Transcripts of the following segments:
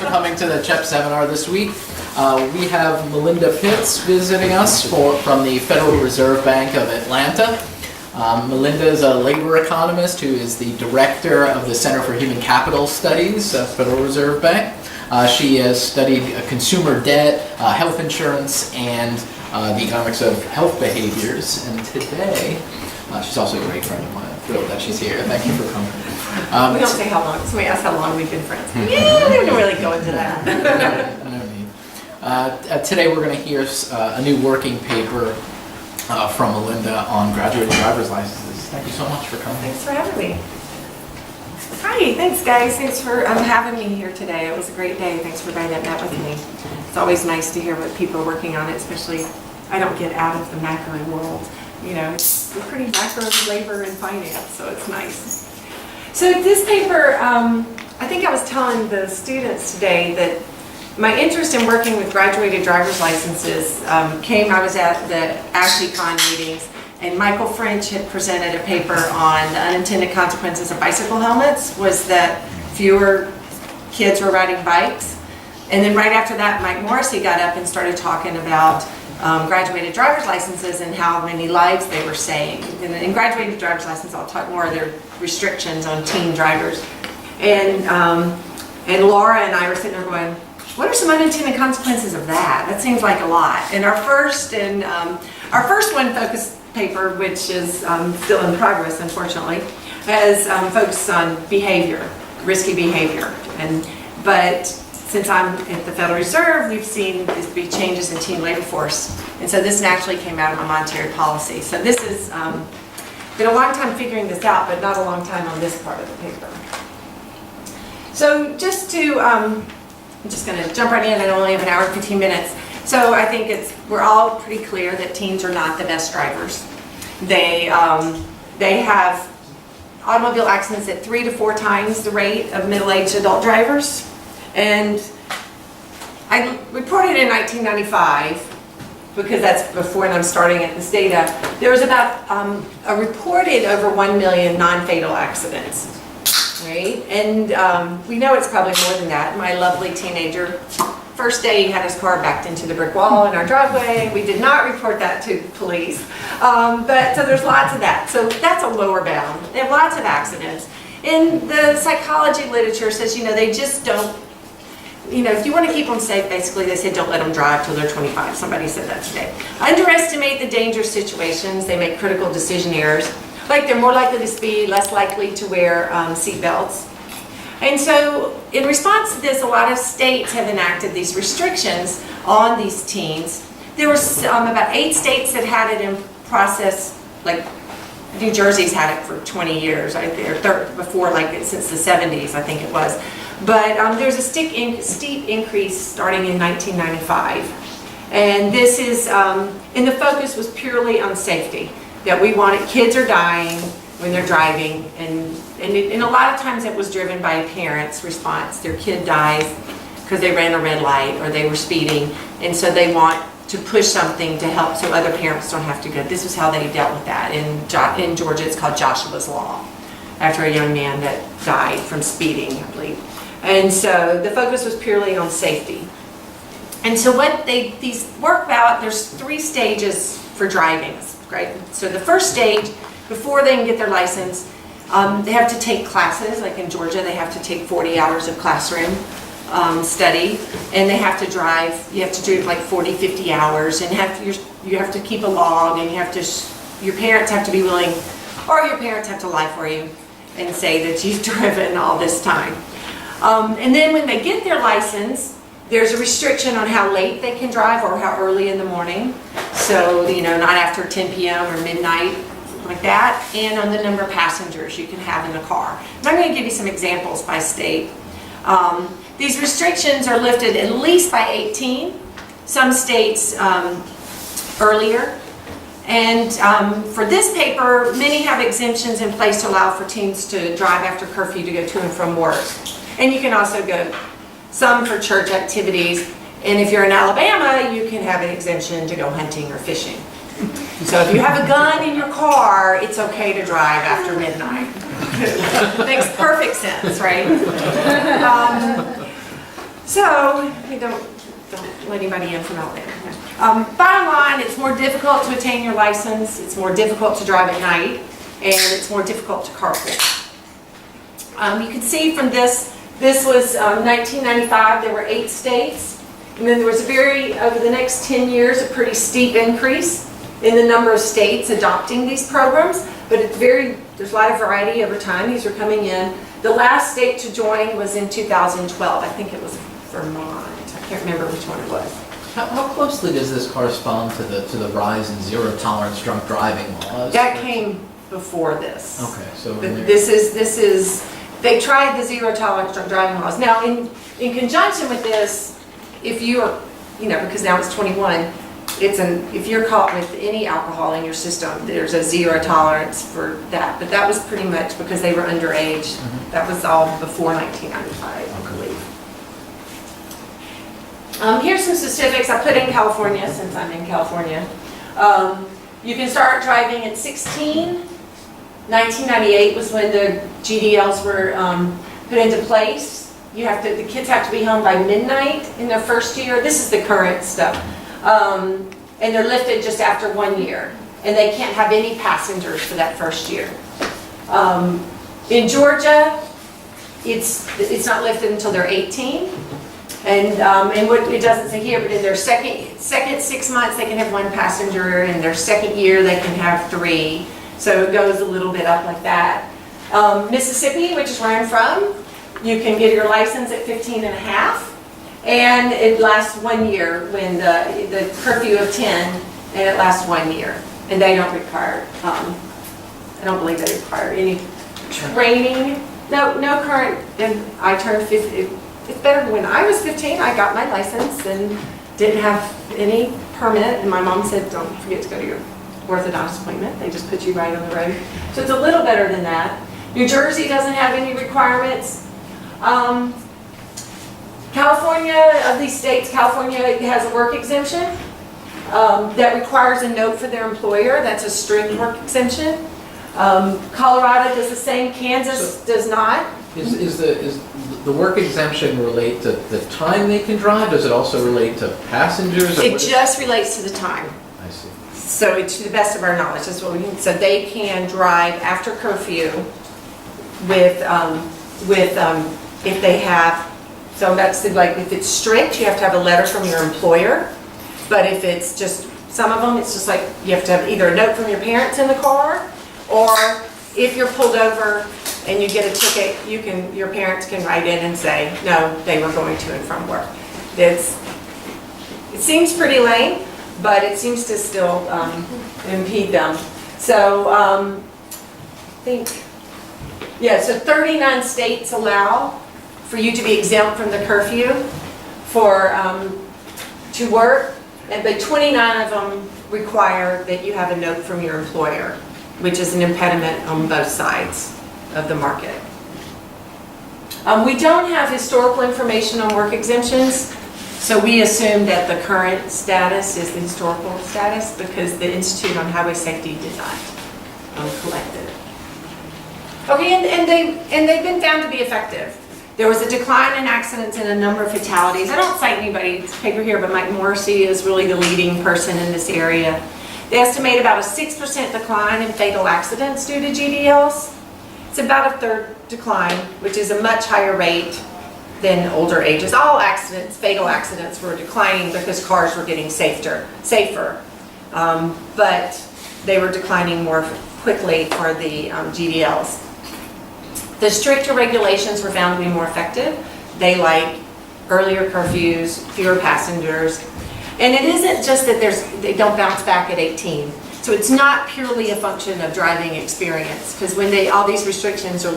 coming to the CHEP seminar this week. We have Melinda Pitts visiting us from the Federal Reserve Bank of Atlanta. Melinda is a labor economist who is the director of the Center for Human Capital Studies at Federal Reserve Bank. She has studied consumer debt, health insurance, and the economics of health behaviors. And today, she's also a great friend of mine. I'm thrilled that she's here. Thank you for coming. We don't say how long. Somebody asked how long we've been friends. Yeah, we don't really go into that. No need. Today we're going to hear a new working paper from Melinda on graduated driver's licenses. Thank you so much for coming. Thanks for having me. Hi, thanks guys. Thanks for having me here today. It was a great day. Thanks for everybody that met with me. It's always nice to hear what people are working on, especially I don't get out of the macro world. You know, we're pretty macro labor and finance, so it's nice. So this paper, I think I was telling the students today that my interest in working with graduated driver's licenses I was at the ASHI-Con meetings, and Michael French had presented a paper on the unintended consequences of bicycle helmets, was that fewer kids were riding bikes. And then right after that, Mike Morrissey got up and started talking about graduated driver's licenses and how many lives they were saving. And in graduated driver's license, I'll talk more of their restrictions on teen drivers. And Laura and I were sitting there going, what are some unintended consequences of that? That seems like a lot. And our first one focused paper, which is still in progress, unfortunately, has focused on behavior, risky behavior. But since I'm at the Federal Reserve, we've seen these big changes in teen labor force. And so this naturally came out of my monetary policy. So this has been a long time figuring this out, but not a long time on this part of the paper. So just to, I'm just going to jump right in. I only have an hour and 15 minutes. So I think we're all pretty clear that teens are not the best drivers. They have automobile accidents at 3 to 4 times the rate of middle-aged adult drivers. And I reported in 1995, because that's before and I'm starting at this data, there was about a reported over 1 million non-fatal accidents, right? And we know it's probably more than that. My lovely teenager, first day he had his car backed into the brick wall in our driveway. We did not report that to police. But so there's lots of that. So that's a lower bound. They have lots of accidents. And the psychology literature says, they just don't, if you want to keep them safe, basically they say don't let them drive till they're 25. Somebody said that today. Underestimate the dangerous situations. They make critical decision errors. Like they're more likely to speed, less likely to wear seat belts. And so in response to this, a lot of states have enacted these restrictions on these teens. There was about 8 states that had it in process, like New Jersey's had it for 20 years, right there, before, like since the 70s, I think it was. But there's a steep increase starting in 1995. And this is, and the focus was purely on safety, that we wanted, kids are dying when they're driving, and a lot of times it was driven by a parent's response. Their kid dies because they ran a red light or they were speeding, and so they want to push something to help so other parents don't have to go. This was how they dealt with that. In Georgia, it's called Joshua's Law, after a young man that died from speeding, I believe. And so the focus was purely on safety. And so what these work out, there's 3 stages for driving, right? So the first stage, before they can get their license, they have to take classes. Like in Georgia, they have to take 40 hours of classroom study, and they have to drive. You have to do like 40, 50 hours, and you have to keep a log, and your parents have to be willing, or your parents have to lie for you and say that you've driven all this time. And then when they get their license, there's a restriction on how late they can drive or how early in the morning. So, not after 10 p.m. or midnight, like that, and on the number of passengers you can have in the car. And I'm going to give you some examples by state. These restrictions are lifted at least by 18, some states earlier. And for this paper, many have exemptions in place to allow for teens to drive after curfew to go to and from work. And you can also go, some for church activities, and if you're in Alabama, you can have an exemption to go hunting or fishing. So if you have a gun in your car, it's okay to drive after midnight. Makes perfect sense, right? So, we don't let anybody in from Alabama. Bottom line, it's more difficult to attain your license, it's more difficult to drive at night, and it's more difficult to carpool. You can see from this was 1995, there were 8 states, and then there was over the next 10 years, a pretty steep increase in the number of states adopting these programs, but there's a lot of variety over time. These are coming in. The last state to join was in 2012. I think it was Vermont. I can't remember which one it was. How closely does this correspond to the rise in zero tolerance drunk driving laws? That came before this. Okay, so they tried the zero tolerance drunk driving laws. Now, in conjunction with this, if you're, because now it's 21, if you're caught with any alcohol in your system, there's a zero tolerance for that. But that was pretty much because they were underage. Mm-hmm. That was all before 1995, I believe. Here's some specifics I put in California, since I'm in California. You can start driving at 16. 1998 was when the GDLs were put into place. The kids have to be home by midnight in their first year. This is the current stuff. And they're lifted just after 1 year. And they can't have any passengers for that first year. In Georgia, it's not lifted until they're 18. And what it doesn't say here, but in their second 6 months, they can have 1 passenger. In their second year, they can have 3. So it goes a little bit up like that. Mississippi, which is where I'm from, you can get your license at 15 and a half. And it lasts 1 year when the curfew of 10, and it lasts 1 year. And they don't require, I don't believe they require any training. No current, and I turned 50. It's better when I was 15, I got my license and didn't have any permit. And my mom said, don't forget to go to your orthodontist appointment. They just put you right on the road. So it's a little better than that. New Jersey doesn't have any requirements. California, of these states, California has a work exemption that requires a note for their employer. That's a strict work exemption. Colorado does the same. Kansas does not. Is the work exemption relate to the time they can drive? Does it also relate to passengers? It just relates to the time. I see. So it's to the best of our knowledge. That's what we can. So they can drive after curfew with if they have. So that's like if it's strict, you have to have a letter from your employer. But if it's just some of them, it's just like you have to have either a note from your parents in the car, or if you're pulled over and you get a ticket, your parents can write in and say no, they were going to and from work. It seems pretty lame, but it seems to still impede them. So I think so 39 states allow for you to be exempt from the curfew to work, but 29 of them require that you have a note from your employer, which is an impediment on both sides of the market. We don't have historical information on work exemptions, so we assume that the current status is the historical status because the Institute on Highway Safety did not collect it. Okay, and they've been found to be effective. There was a decline in accidents and a number of fatalities. I don't cite anybody's paper here, but Mike Morrissey is really the leading person in this area. They estimate about a 6% decline in fatal accidents due to GDLs. It's about a third decline, which is a much higher rate than older ages. All accidents, fatal accidents, were declining because cars were getting safer. But they were declining more quickly for the GDLs. The stricter regulations were found to be more effective. They like earlier curfews, fewer passengers. And it isn't just that they don't bounce back at 18. So it's not purely a function of driving experience, because when all these restrictions are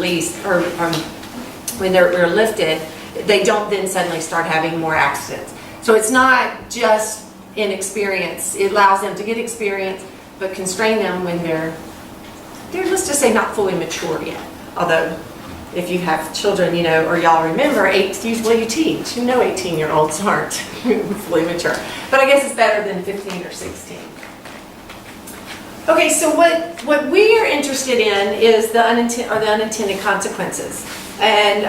when they're lifted, they don't then suddenly start having more accidents. So it's not just inexperience. It allows them to get experience, but constrain them when they're let's just say not fully mature yet. Although if you have children, or y'all remember, usually you teach. 18-year-olds aren't fully mature. But I guess it's better than 15 or 16. Okay, so what we are interested in is the unintended consequences. And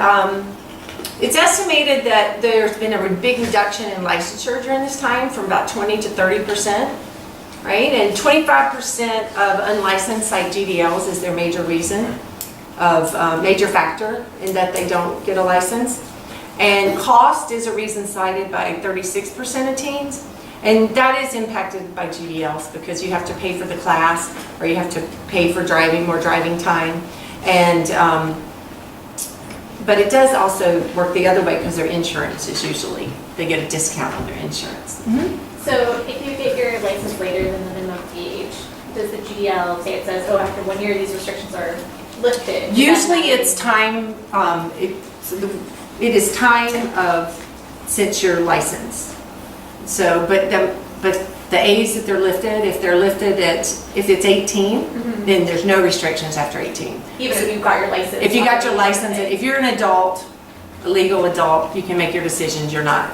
It's estimated that there's been a big reduction in licensure during this time from about 20 to 30%, right? And 25% of unlicensed like GDLs is their major reason major factor in that they don't get a license. And cost is a reason cited by 36% of teens. And that is impacted by GDLs because you have to pay for the class or you have to pay for more driving time. And but it does also work the other way because their insurance is usually, they get a discount on their insurance. So if you get your license later than the minimum age, does the GDL say it says, oh, after 1 year, these restrictions are lifted? Usually it's time, it is time since you're licensed. So, but the age that they're lifted, if it's 18, then there's no restrictions after 18. Even if you've got your license? If you got your license, if you're an adult, a legal adult, you can make your decisions, you're not.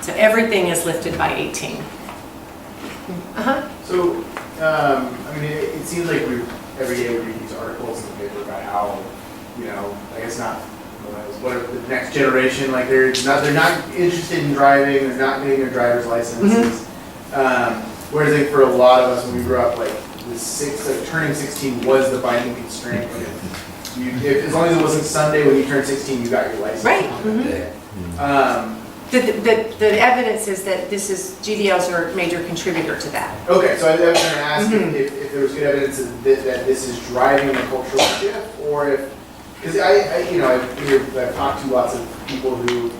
So everything is lifted by 18. So, I mean, it seems like every day we read these articles in the paper about how, I guess not, what the next generation, like they're not interested in driving, they're not getting their driver's licenses. Whereas like for a lot of us when we grew up, like turning 16 was the binding constraint. Like as long as it wasn't Sunday when you turned 16, you got your license. Right. On that day. The evidence is that GDLs are a major contributor to that. Okay, so I was going to ask if there was good evidence that this is driving the cultural shift, or if, because I've talked to lots of people who,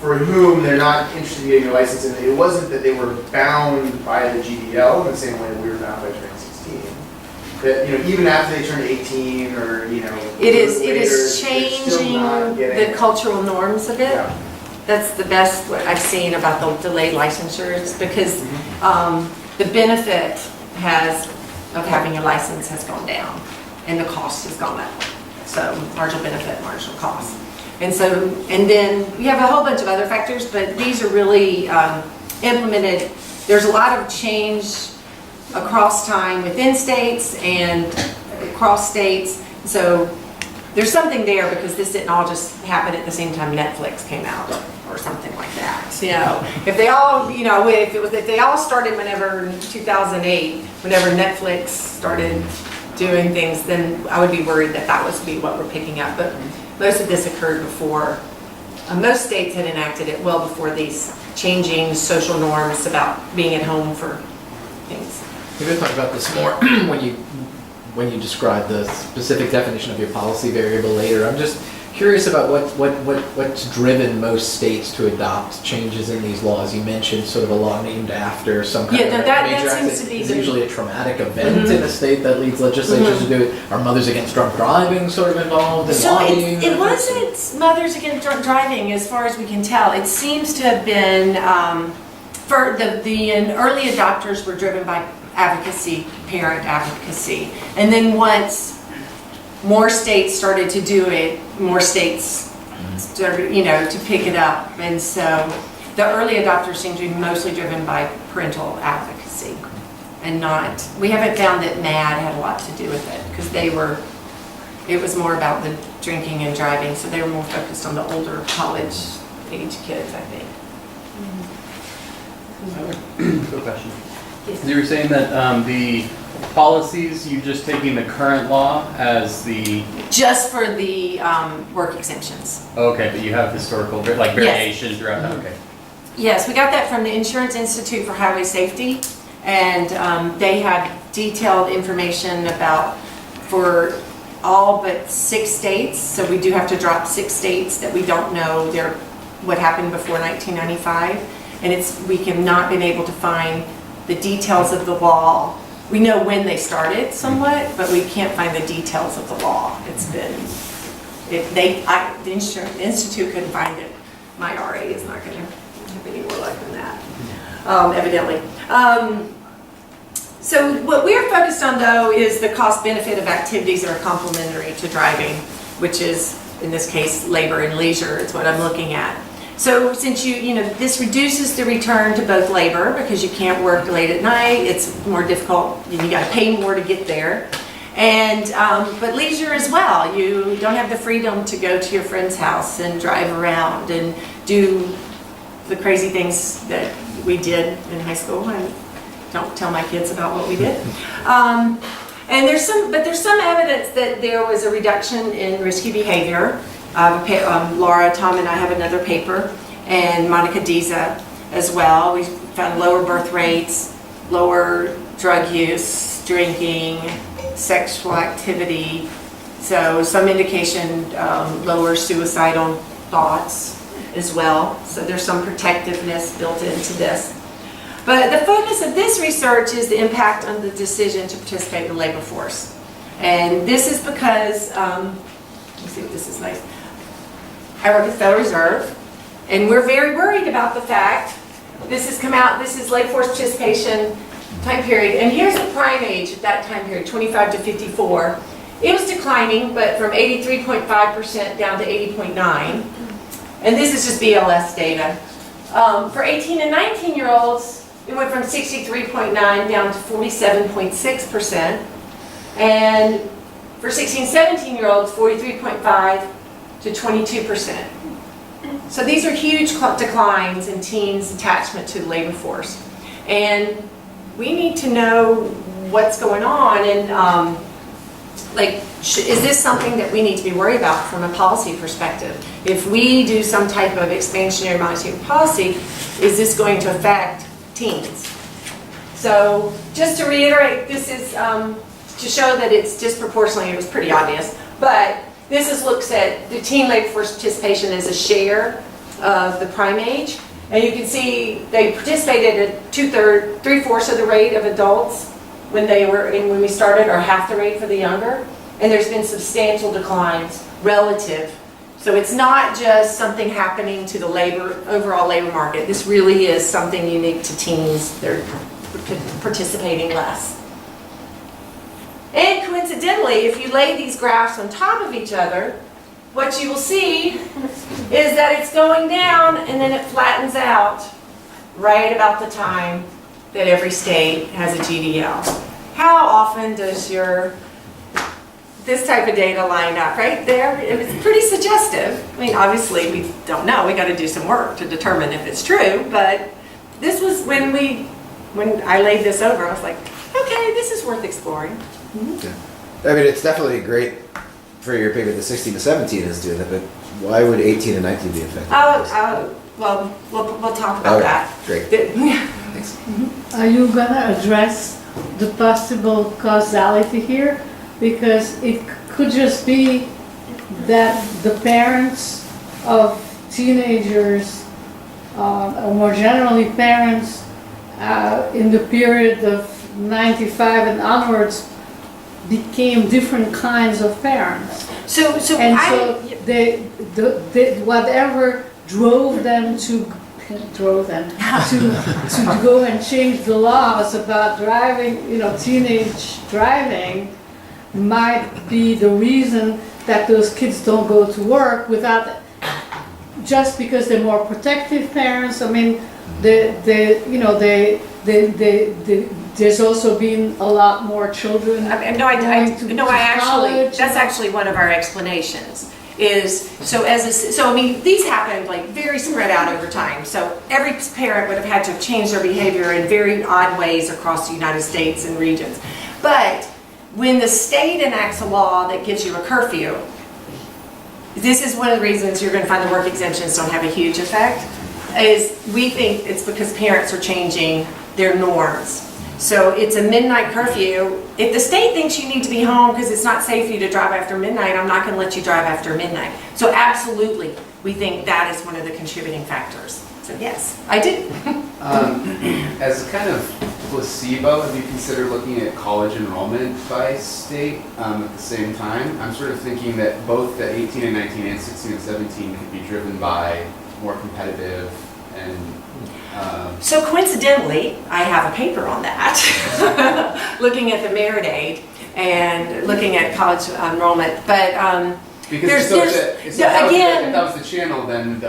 for whom they're not interested in getting a license, and it wasn't that they were bound by the GDL in the same way that we were bound by turning 16. That even after they turn 18, or it is changing the cultural norms of it. Yeah. That's the best what I've seen about the delayed licensures because the benefit of having a license has gone down and the cost has gone up. So marginal benefit, marginal cost. And then we have a whole bunch of other factors, but these are really implemented. There's a lot of change across time within states and across states. So there's something there because this didn't all just happen at the same time Netflix came out or something like that. If they all, if they all started whenever 2008, whenever Netflix started doing things, then I would be worried that would be what we're picking up. But most of this occurred before. Most states had enacted it well before these changing social norms about being at home for things. We're going to talk about this more when you describe the specific definition of your policy variable later. I'm just curious about what's driven most states to adopt changes in these laws. You mentioned sort of a law named after some kind of major that seems act. to be It's usually a traumatic event in a state that leads legislatures to do it. Are Mothers Against Drunk Driving sort of involved in lobbying? It wasn't Mothers Against Drunk Driving as far as we can tell. It seems to have been, for the early adopters were driven by advocacy, parent advocacy. And then once more states started to do it, more states started, to pick it up. And so the early adopters seem to be mostly driven by parental advocacy and we haven't found that MAD had a lot to do with it because it was more about the drinking and driving. So they were more focused on the older college age kids, I think. Good question. Yes. You were saying that the policies, you're just taking the current law as the... Just for the work exemptions. Okay, but you have historical, variation throughout that, okay. Yes, we got that from the Insurance Institute for Highway Safety, and they have detailed information for all but 6 states, so we do have to drop 6 states that we don't know what happened before 1995, and we have not been able to find the details of the law. We know when they started somewhat, but we can't find the details of the law. It's been, the Insurance Institute couldn't find it. My RA is not going to have any more luck than that, evidently. So what we're focused on though is the cost benefit of activities that are complementary to driving, which is, in this case, labor and leisure is what I'm looking at. So since this reduces the return to both labor because you can't work late at night, it's more difficult, you got to pay more to get there. And, but leisure as well. You don't have the freedom to go to your friend's house and drive around and do the crazy things that we did in high school. And don't tell my kids about what we did. And there's some evidence that there was a reduction in risky behavior. Laura, Tom, and I have another paper, and Monica Diza as well. We found lower birth rates, lower drug use, drinking, sexual activity. So some indication lower suicidal thoughts as well. So there's some protectiveness built into this. But the focus of this research is the impact on the decision to participate in the labor force. And this is because, let me see if this is nice. I work at the Federal Reserve, and we're very worried about the fact, this has come out, this is labor force participation time period, and here's the prime age at that time period, 25 to 54. It was declining, but from 83.5% down to 80.9. And this is just BLS data. For 18 and 19-year-olds, it went from 63.9 down to 47.6%. And for 16, 17-year-olds, 43.5 to 22%. So these are huge declines in teens' attachment to the labor force. And we need to know what's going on, and is this something that we need to be worried about from a policy perspective? If we do some type of expansionary monetary policy, is this going to affect teens? So just to reiterate, this is to show that it's disproportionately, it was pretty obvious, but this looks at the teen labor force participation as a share of the prime age. And you can see they participated at 3/4 of the rate of adults when we started, or half the rate for the younger. And there's been substantial declines relative. So it's not just something happening to the overall labor market. This really is something unique to teens. They're participating less. And coincidentally, if you lay these graphs on top of each other, what you will see is that it's going down and then it flattens out right about the time that every state has a GDL. How often does this type of data line up? Right there, it's pretty suggestive. I mean, obviously we don't know. We got to do some work to determine if it's true, but this was when I laid this over, I was like, okay, this is worth exploring. Yeah. I mean, it's definitely great for your paper that 16 to 17 is doing it, but why would 18 and 19 be affected? Well, we'll talk about that. Great. Thanks. Are you gonna address the possible causality here? Because it could just be that the parents of teenagers, or more generally parents in the period of 95 and onwards, became different kinds of parents. Whatever drove them to go and change the laws about driving, teenage driving, might be the reason that those kids don't go to work just because they're more protective parents. I mean, there's also been a lot more children. That's actually one of our explanations. These happened like very spread out over time. So every parent would have had to have changed their behavior in very odd ways across the United States and regions. But when the state enacts a law that gives you a curfew, this is one of the reasons you're going to find the work exemptions don't have a huge effect, is we think it's because parents are changing their norms. So it's a midnight curfew. If the state thinks you need to be home because it's not safe for you to drive after midnight, I'm not going to let you drive after midnight. So absolutely, we think that is one of the contributing factors. So yes, I do. As a kind of placebo, have you considered looking at college enrollment by state at the same time? I'm sort of thinking that both the 18 and 19 and 16 and 17 could be driven by more competitive and So coincidentally, I have a paper on that, looking at the merit aid and looking at college enrollment. But because if that was the channel, then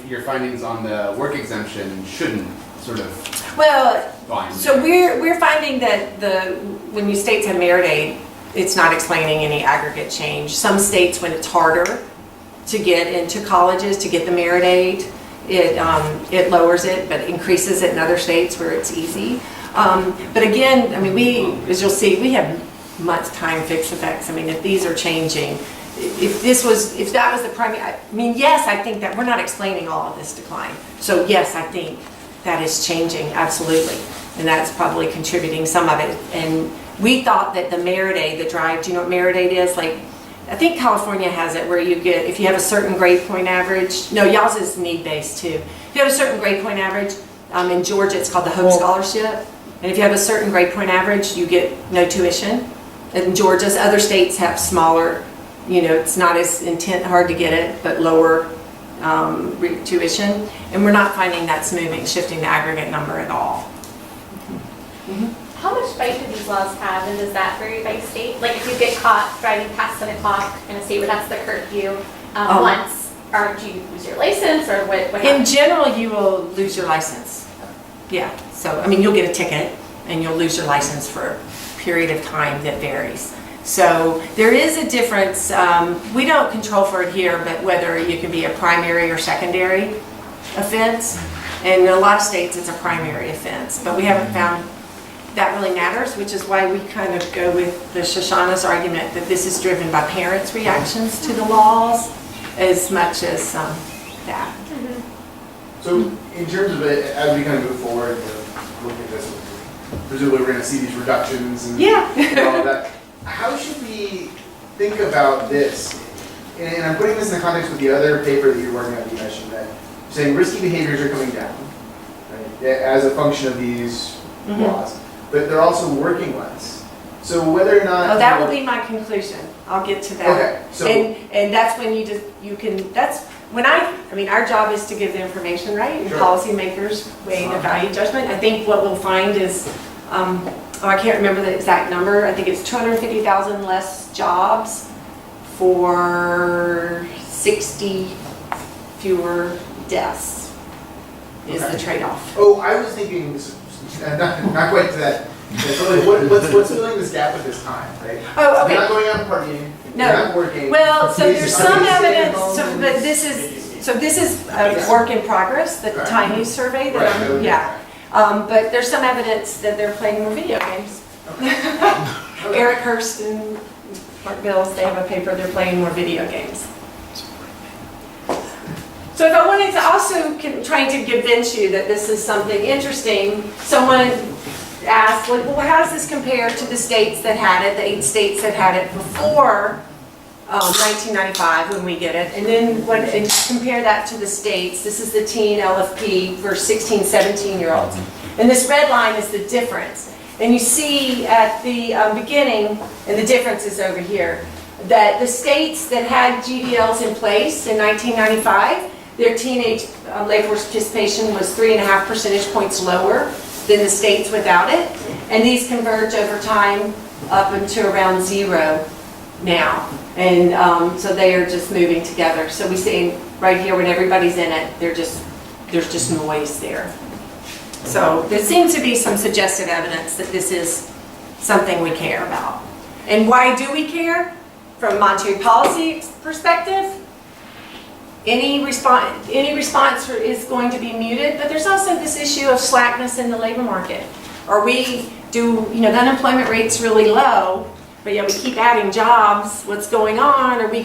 your findings on the work exemption shouldn't sort of. Well, bind. so we're finding that when you states have merit aid, it's not explaining any aggregate change. Some states, when it's harder to get into colleges, to get the merit aid, it lowers it, but increases it in other states where it's easy. But again, I mean, as you'll see, we have much time fixed effects. I mean, if these are changing, if that was the primary, I mean, yes, I think that we're not explaining all of this decline. So yes, I think that is changing, absolutely. And that's probably contributing some of it. And we thought that the merit aid, the drive, do you know what merit aid is? Like, I think California has it where you get, if you have a certain grade point average, no, y'all's is need-based too. If you have a certain grade point average, in Georgia it's called the Hope Scholarship. And if you have a certain grade point average, you get no tuition. In Georgia's other states have smaller, you know, it's not as hard to get it, but lower tuition. And we're not finding that's shifting the aggregate number at all. How much bite do these laws have, and does that vary by state? Like if you get caught driving past 10 o'clock in a state where that's the curfew once, or do you lose your license, or what In happens? general, you will lose your license. Yeah, so, I mean, you'll get a ticket and you'll lose your license for a period of time that varies. So there is a difference. We don't control for it here, but whether you can be a primary or secondary offense. And in a lot of states, it's a primary offense, but we haven't found that really matters, which is why we kind of go with the Shoshana's argument that this is driven by parents' reactions to the laws as much as that. So in terms of it, as we kind of move forward, look at this, presumably we're going to see these reductions and all of that. How should we think about this? And I'm putting this in the context with the other paper that you're working on, you mentioned that you're saying risky behaviors are coming down, right, as a function of these laws, but they're also working less. So whether or not... Oh, that will be my conclusion. I'll get to that. Okay, so... And that's when our job is to give the information, right? And Sure. policymakers weigh the value judgment. I think what we'll find is, I can't remember the exact number. I think it's 250,000 less jobs for 60 fewer deaths is the trade-off. Oh, I was thinking, not quite to that. What's filling this gap at this time, right? Oh, okay. You're not going out and partying. No. You're not working. Well, so there's some Are they staying evidence, home and- but this is a work in progress, the Okay. Tiny survey Right, that yeah. but there's some evidence that they're playing more video games. Eric Hurst and Mark Bills, they have a paper, they're playing more video games. So if I wanted to also trying to convince you that this is something interesting, someone asked, like, well, how does this compare to the states that had it, the 8 states that had it before 1995 when we get it, and then and compare that to the states. This is the teen LFP for 16, 17-year-olds. And this red line is the difference. And you see at the beginning, and the difference is over here, that the states that had GDLs in place in 1995, their teenage labor force participation was 3.5 percentage points lower than the states without it. And these converge over time up into around 0 now. And so they are just moving together. So we see right here when everybody's in it, there's just noise there. So there seems to be some suggestive evidence that this is something we care about. And why do we care? From a monetary policy perspective, any response is going to be muted, but there's also this issue of slackness in the labor market. The unemployment rate's really low, but yet we keep adding jobs. What's going on? Are we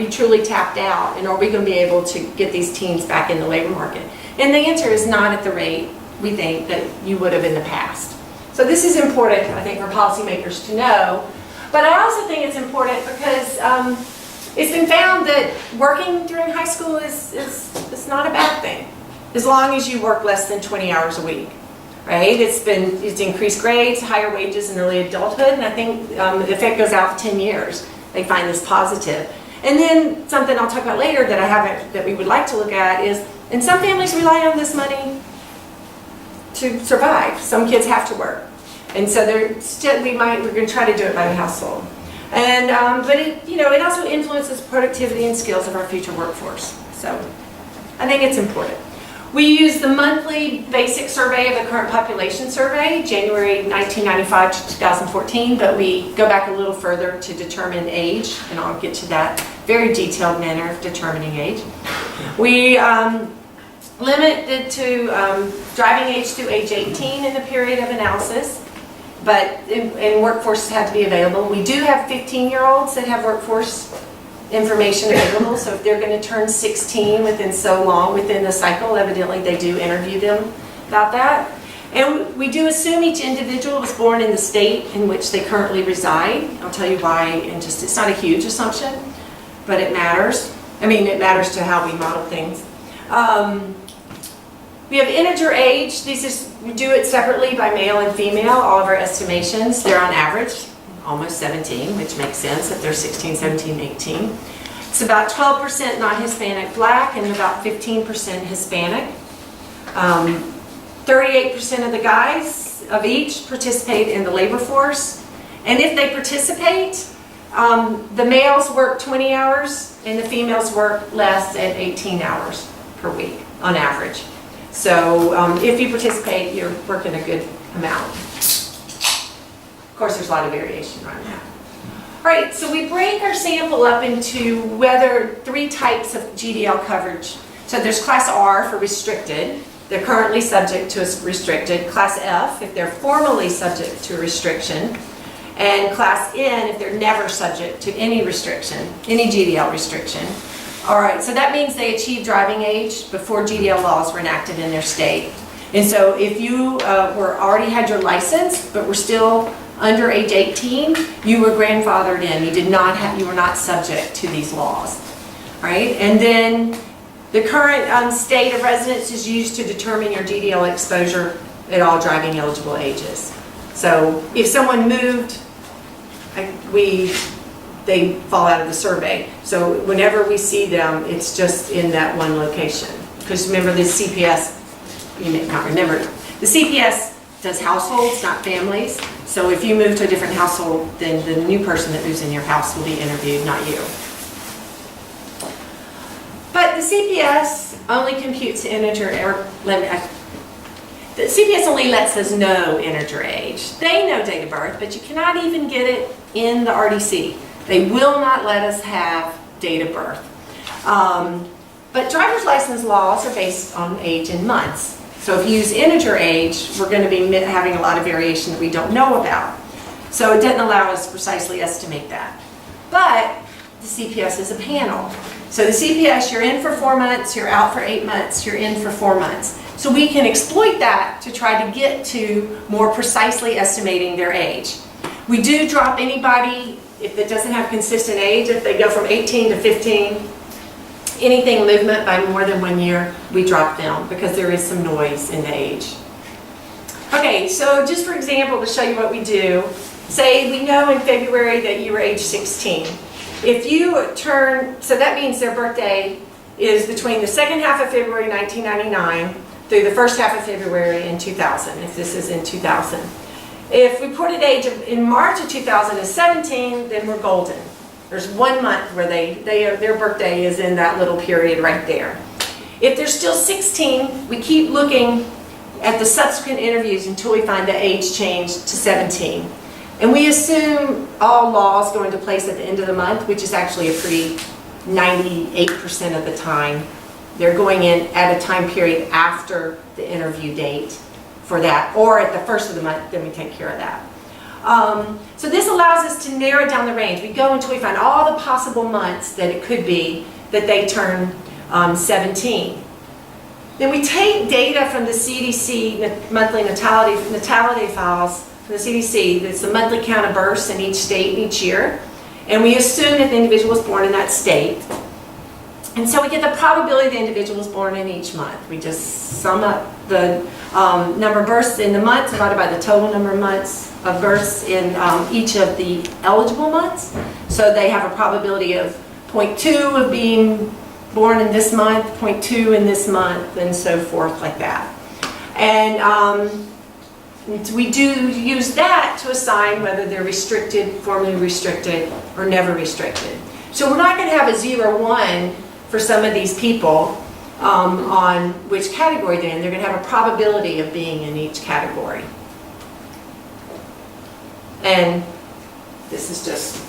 truly tapped out? And are we going to be able to get these teens back in the labor market? And the answer is not at the rate we think that you would have in the past. So this is important, I think, for policymakers to know. But I also think it's important because it's been found that working during high school is not a bad thing, as long as you work less than 20 hours a week. Right? It's increased grades, higher wages in early adulthood, and I think the effect goes out for 10 years. They find this positive. And then something I'll talk about later that we would like to look at is, and some families rely on this money to survive. Some kids have to work, and so we're going to try to do it by the household. And but it also influences productivity and skills of our future workforce. So I think it's important. We use the monthly basic survey of the current population survey, January 1995 to 2014, but we go back a little further to determine age, and I'll get to that very detailed manner of determining age. We limit it to driving age through age 18 in the period of analysis, but and workforce had to be available. We do have 15-year-olds that have workforce information available, so if they're going to turn 16 within so long within the cycle, evidently they do interview them about that. And we do assume each individual was born in the state in which they currently reside. I'll tell you why, and just it's not a huge assumption, but it matters. I mean, it matters to how we model things. We have integer age. We do it separately by male and female, all of our estimations. They're on average almost 17, which makes sense if they're 16, 17, 18. It's about 12% non-Hispanic Black and about 15% Hispanic. 38% of the guys of each participate in the labor force. And if they participate, the males work 20 hours and the females work less at 18 hours per week on average. So if you participate, you're working a good amount. Of course, there's a lot of variation around that. All right, so we break our sample up into three types of GDL coverage. So there's Class R for restricted. They're currently subject to a restricted. Class F, if they're formally subject to a restriction. And Class N, if they're never subject to any restriction, any GDL restriction. All right, so that means they achieved driving age before GDL laws were enacted in their state. And so if you already had your license, but were still under age 18, you were grandfathered in. You were not subject to these laws, right? And then the current state of residence is used to determine your GDL exposure at all driving eligible ages. So if someone moved, they fall out of the survey. So whenever we see them, it's just in that one location. Because remember the CPS, you may not remember, the CPS does households, not families. So if you move to a different household, then the new person that moves in your house will be interviewed, not you. But the CPS only computes integer, the CPS only lets us know integer age. They know date of birth, but you cannot even get it in the RDC. They will not let us have date of birth. But driver's license laws are based on age in months. So if you use integer age, we're going to be having a lot of variation that we don't know about. So it doesn't allow us to precisely estimate that. But the CPS is a panel. So the CPS, you're in for 4 months, you're out for 8 months, you're in for 4 months. So we can exploit that to try to get to more precisely estimating their age. We do drop anybody if it doesn't have consistent age, if they go from 18 to 15, anything movement by more than 1 year, we drop them because there is some noise in the age. Okay, so just for example, to show you what we do, say we know in February that you were age 16. If you turn, so that means their birthday is between the second half of February 1999 through the first half of February in 2000, if this is in 2000. If we put an age in March of 2017, then we're golden. There's 1 month where their birthday is in that little period right there. If they're still 16, we keep looking at the subsequent interviews until we find the age change to 17. And we assume all laws go into place at the end of the month, which is actually a pretty 98% of the time. They're going in at a time period after the interview date for that, or at the first of the month, then we take care of that. So this allows us to narrow down the range. We go until we find all the possible months that it could be that they turn 17. Then we take data from the CDC monthly natality files from the CDC. That's the monthly count of births in each state each year. And we assume that the individual was born in that state. And so we get the probability the individual was born in each month. We just sum up the number of births in the month divided by the total number of months of births in each of the eligible months. So they have a probability of 0.2 of being born in this month, 0.2 in this month, and so forth like that. And we do use that to assign whether they're restricted, formally restricted, or never restricted. So we're not going to have a 0, 1 for some of these people. on which category they're in. They're going to have a probability of being in each category. And this is just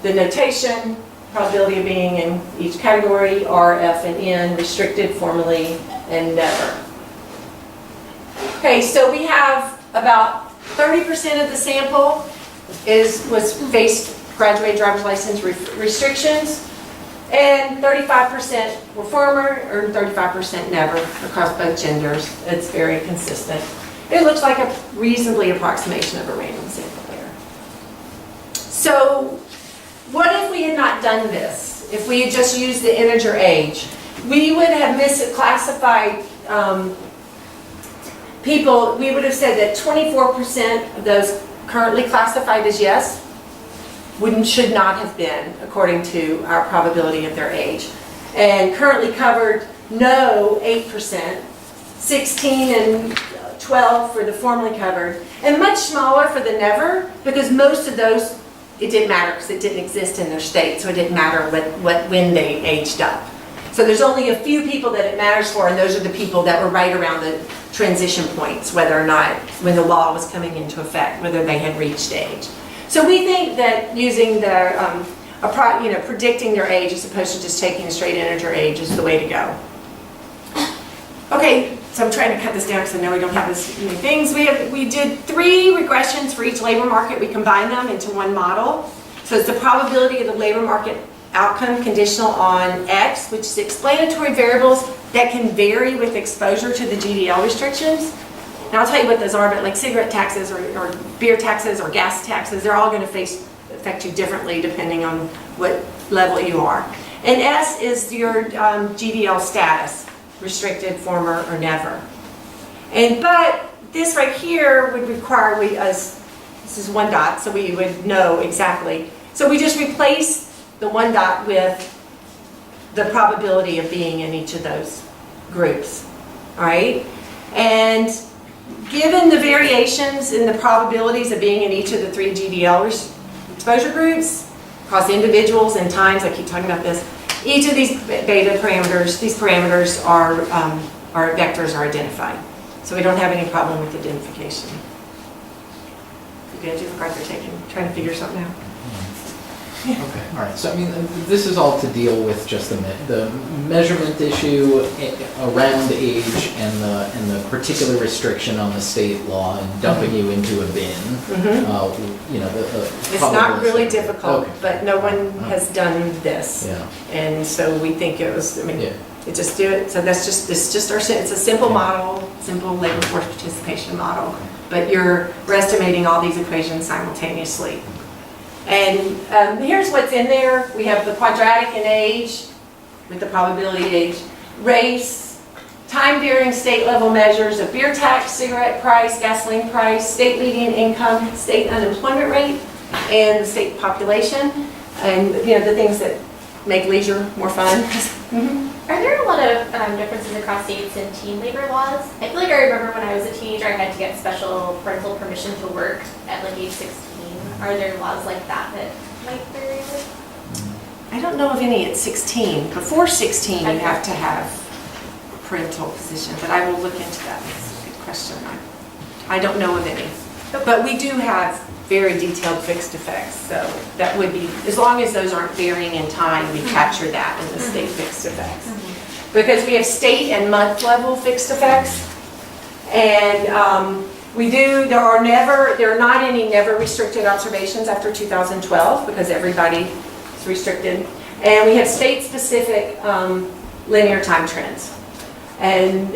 the notation, probability of being in each category, R, F, and N, restricted, formally, and never. Okay, so we have about 30% of the sample faced graduated driver's license restrictions, and 35% were former, or 35% never across both genders. It's very consistent. It looks like a reasonably approximation of a random sample there. So what if we had not done this? If we had just used the integer age, we would have misclassified people. We would have said that 24% of those currently classified as yes should not have been, according to our probability of their age. And currently covered, no, 8%, 16 and 12 for the formally covered, and much smaller for the never, because most of those, it didn't matter because it didn't exist in their state, so it didn't matter when they aged up. So there's only a few people that it matters for, and those are the people that were right around the transition points, whether or not, when the law was coming into effect, whether they had reached age. So we think that using the, predicting their age as opposed to just taking a straight integer age is the way to go. Okay, so I'm trying to cut this down because I know we don't have as many things. We did 3 regressions for each labor market. We combined them into one model. So it's the probability of the labor market outcome conditional on X, which is explanatory variables that can vary with exposure to the GDL restrictions. And I'll tell you what those are, but like cigarette taxes or beer taxes or gas taxes, they're all going to affect you differently depending on what level you are. And S is your GDL status, restricted, former, or never. But this right here would require this is one dot, so we would know exactly. So we just replace the one dot with the probability of being in each of those groups, all right? And given the variations in the probabilities of being in each of the 3 GDL exposure groups, across individuals and times, I keep talking about this, each of these beta parameters, these parameters are vectors are identified. So we don't have any problem with identification. You guys look like you're trying to figure something out. Okay, all right. So I mean, this is all to deal with just the measurement issue around age and the particular restriction on the state law and dumping you into a bin. You know, it's not really difficult, okay. But no one has done this. Yeah. And so we think it was. I mean, Yeah. it just do it. So it's just our. It's a simple model, simple labor force participation model. But we're estimating all these equations simultaneously. And here's what's in there. We have the quadratic in age, with the probability age, race, time-varying state-level measures of beer tax, cigarette price, gasoline price, state median income, state unemployment rate, and the state population, and the things that make leisure more fun. Are there a lot of differences across states in teen labor laws? I feel like I remember when I was a teenager, I had to get special parental permission to work at like age 16. Are there laws like that might vary? I don't know of any at 16. Before 16, you have to have a parental position, but I will look into that. That's a good question. I don't know of any. But we do have very detailed fixed effects, so that would be, as long as those aren't varying in time, we capture that in the state fixed effects. Because we have state and month level fixed effects, and there are not any never restricted observations after 2012 because everybody is restricted. And we have state-specific linear time trends. And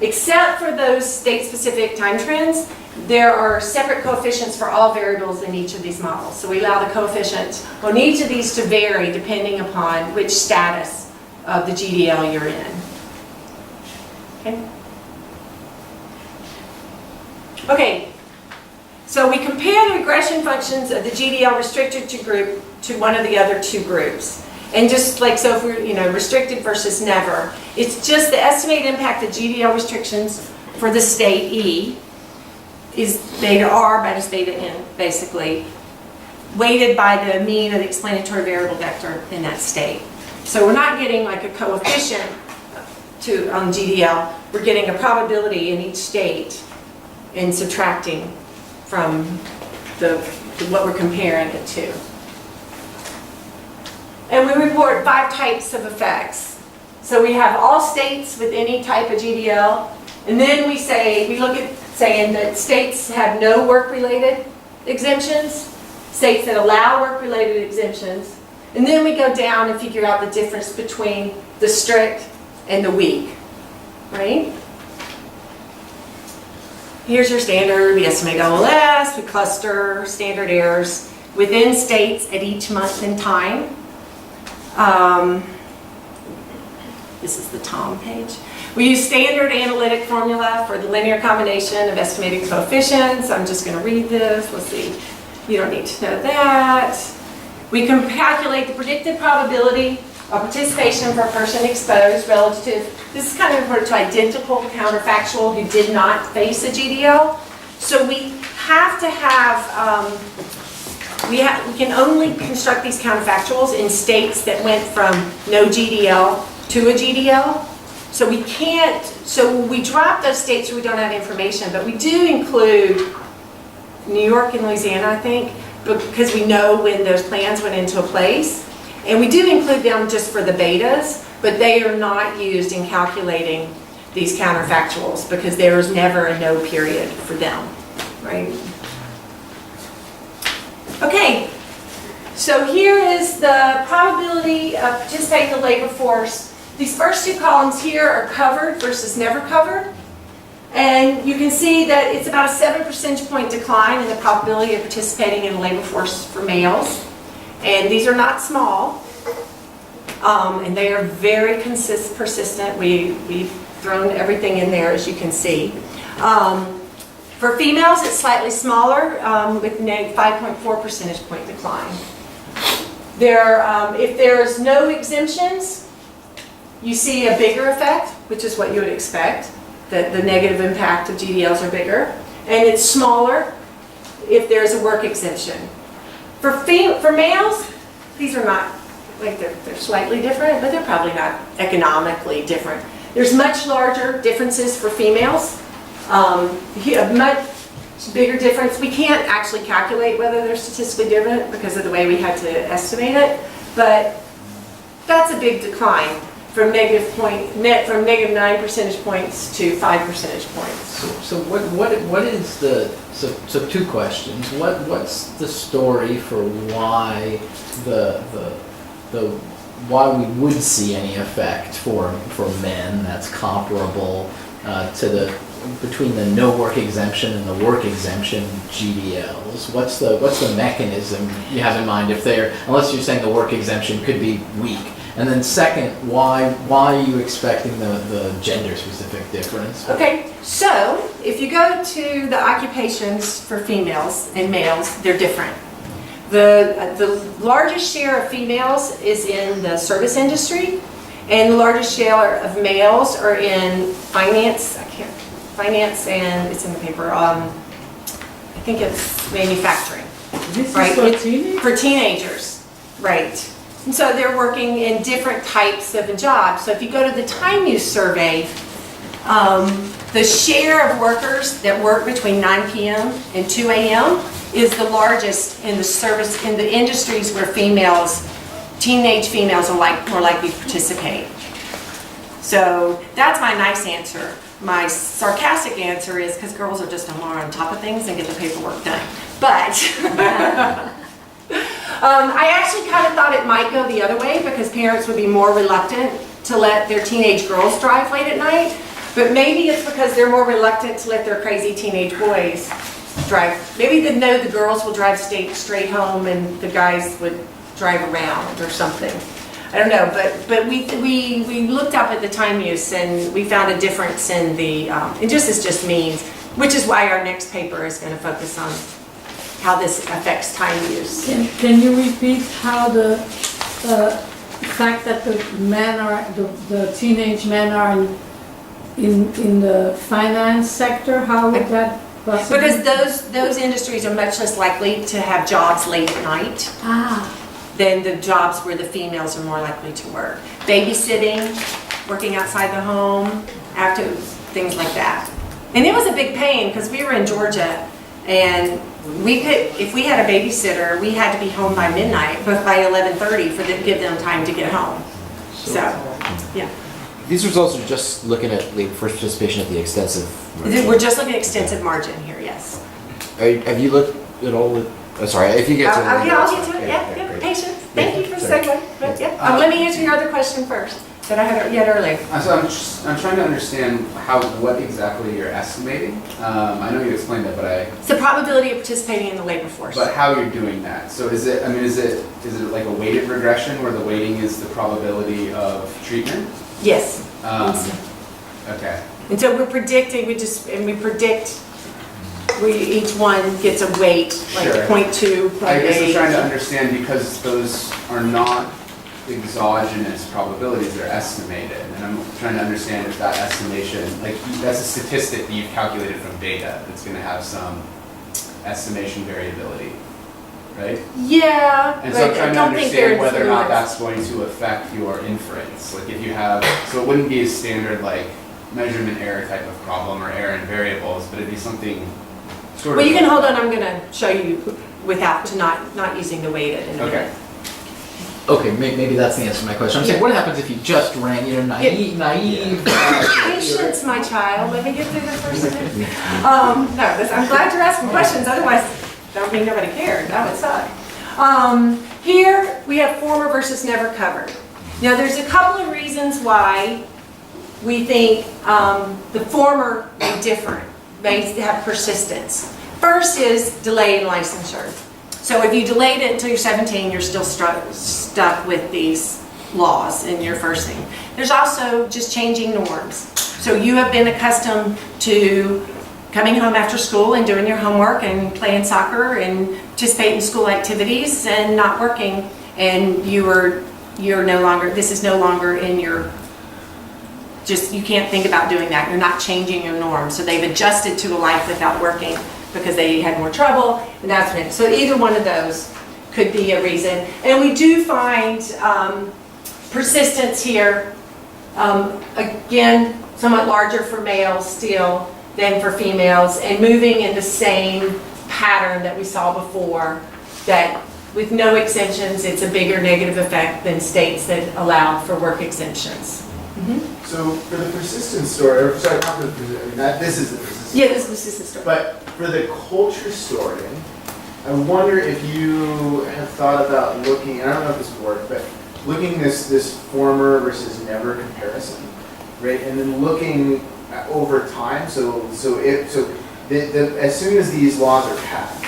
except for those state-specific time trends, there are separate coefficients for all variables in each of these models. So we allow the coefficients on each of these to vary depending upon which status of the GDL you're in. Okay? Okay, so we compare the regression functions of the GDL restricted group to one of the other 2 groups. And just like, so if we're, restricted versus never, it's just the estimated impact of GDL restrictions for the state E is beta R minus beta N, basically, weighted by the mean of the explanatory variable vector in that state. So we're not getting like a coefficient on GDL, we're getting a probability in each state and subtracting from what we're comparing it to. And we report 5 types of effects. So we have all states with any type of GDL, and then we look at saying that states have no work-related exemptions, states that allow work-related exemptions, and then we go down and figure out the difference between the strict and the weak, right? Here's your standard. We estimate OLS, we cluster standard errors within states at each month and time. This is the TOM page. We use standard analytic formula for the linear combination of estimated coefficients. I'm just going to read this. Let's see. You don't need to know that. We can calculate the predicted probability of participation for a person exposed relative. This is kind of referred to identical counterfactual who did not face a GDL. So we have to have, we can only construct these counterfactuals in states that went from no GDL to a GDL. So we can't, so we drop those states where we don't have information, but we do include New York and Louisiana, I think, because we know when those plans went into place. And we do include them just for the betas, but they are not used in calculating these counterfactuals because there is never a no period for them, right? Okay, so here is the probability of participating in the labor force. These first 2 columns here are covered versus never covered. And you can see that it's about a 7 percentage point decline in the probability of participating in the labor force for males. And these are not small. And they are very persistent. We've thrown everything in there, as you can see. For females, it's slightly smaller with 5.4 percentage point decline. If there's no exemptions, you see a bigger effect, which is what you would expect, that the negative impact of GDLs are bigger. And it's smaller if there's a work exemption. For males, these are not, like they're slightly different, but they're probably not economically different. There's much larger differences for females, a much bigger difference. We can't actually calculate whether they're statistically different because of the way we had to estimate it, but that's a big decline from negative 9 percentage points to 5 percentage points. So what is the, so 2 questions. What's the story for why why we would see any effect for men that's comparable to between the no work exemption and the work exemption GDLs? What's the mechanism you have in mind unless you're saying the work exemption could be weak? And then second, why are you expecting the gender-specific difference? Okay, so if you go to the occupations for females and males, they're different. The largest share of females is in the service industry, and the largest share of males are in finance. Finance, and it's in the paper. I think it's manufacturing. This right? is for teenagers? For teenagers, right? And so they're working in different types of jobs. So if you go to the time use survey, the share of workers that work between 9 p.m. and 2 a.m. is the largest in the industries where teenage females are more likely to participate. So that's my nice answer. My sarcastic answer is because girls are just more on top of things and get the paperwork done. But I actually kind of thought it might go the other way because parents would be more reluctant to let their teenage girls drive late at night. But maybe it's because they're more reluctant to let their crazy teenage boys drive. Maybe they know the girls will drive straight home and the guys would drive around or something. I don't know, but we looked up at the time use and we found a difference in the, it just means, which is why our next paper is going to focus on how this affects time use. Can you repeat how the fact that the teenage men are in the finance sector, how would that possibly? Because those industries are much less likely to have jobs late at night. than the jobs where the females are more likely to work. Babysitting, working outside the home, after things like that. And it was a big pain because we were in Georgia, and we could, if we had a babysitter, we had to be home by midnight, but by 11:30 for them, give them time to get home. So, yeah. These results are just looking at labor force participation at the extensive. We're just looking at extensive margin here, yes. Have you looked at all the, sorry, if you get to it. Yeah, I'll get to it, yeah, great. patience. Thank you for Sorry. segueing, but yeah. Let me answer your other question first, that I had yet earlier. So I'm trying to understand what exactly you're estimating. I know you explained it, but It's the probability of participating in the labor force. how you're doing that. So is it like a weighted regression where the weighting is the probability of treatment? Yes. Okay. And so we're predicting, each one gets a weight, like Sure. 0.2, 0.8. I guess I'm trying to understand because those are not exogenous probabilities, they're estimated. And I'm trying to understand if that estimation, like that's a statistic that you've calculated from data that's going to have some estimation variability, right? Yeah, And so I'm but I trying to don't think they're understand whether or not influenced. that's going to affect your inference. Like if you have, so it wouldn't be a standard like measurement error type of problem or error in variables, but it'd be something sort of. Well, you can hold on, I'm gonna show you without, not using the weighted in a Okay. minute. Okay, maybe that's the answer to my question. I'm saying, what happens if you just ran, naive? Patience, my child, let me get through the first thing. I'm glad you're asking questions, otherwise that would mean nobody cared, that would suck. Here, we have former versus never covered. Now, there's a couple of reasons why we think the former may differ, may have persistence. First is delay in licensure. So if you delayed it until you're 17, you're still stuck with these laws in your first thing. There's also just changing norms. So you have been accustomed to coming home after school and doing your homework and playing soccer and participating in school activities and not working, and you're no longer, this is no longer in your, just, you can't think about doing that. You're not changing your norms. So they've adjusted to a life without working because they had more trouble, and that's it. So either one of those could be a reason. And we do find persistence here, again, somewhat larger for males still than for females, and moving in the same pattern that we saw before, that with no exemptions, it's a bigger negative effect than states that allow for work exemptions. So for the persistence story, or sorry, not the this is the persistence. Yeah, this is the story. But for the culture story, I wonder if you have thought about looking, and I don't know if this would work, but looking this former versus never comparison, right? And then looking at over time, as soon as these laws are passed,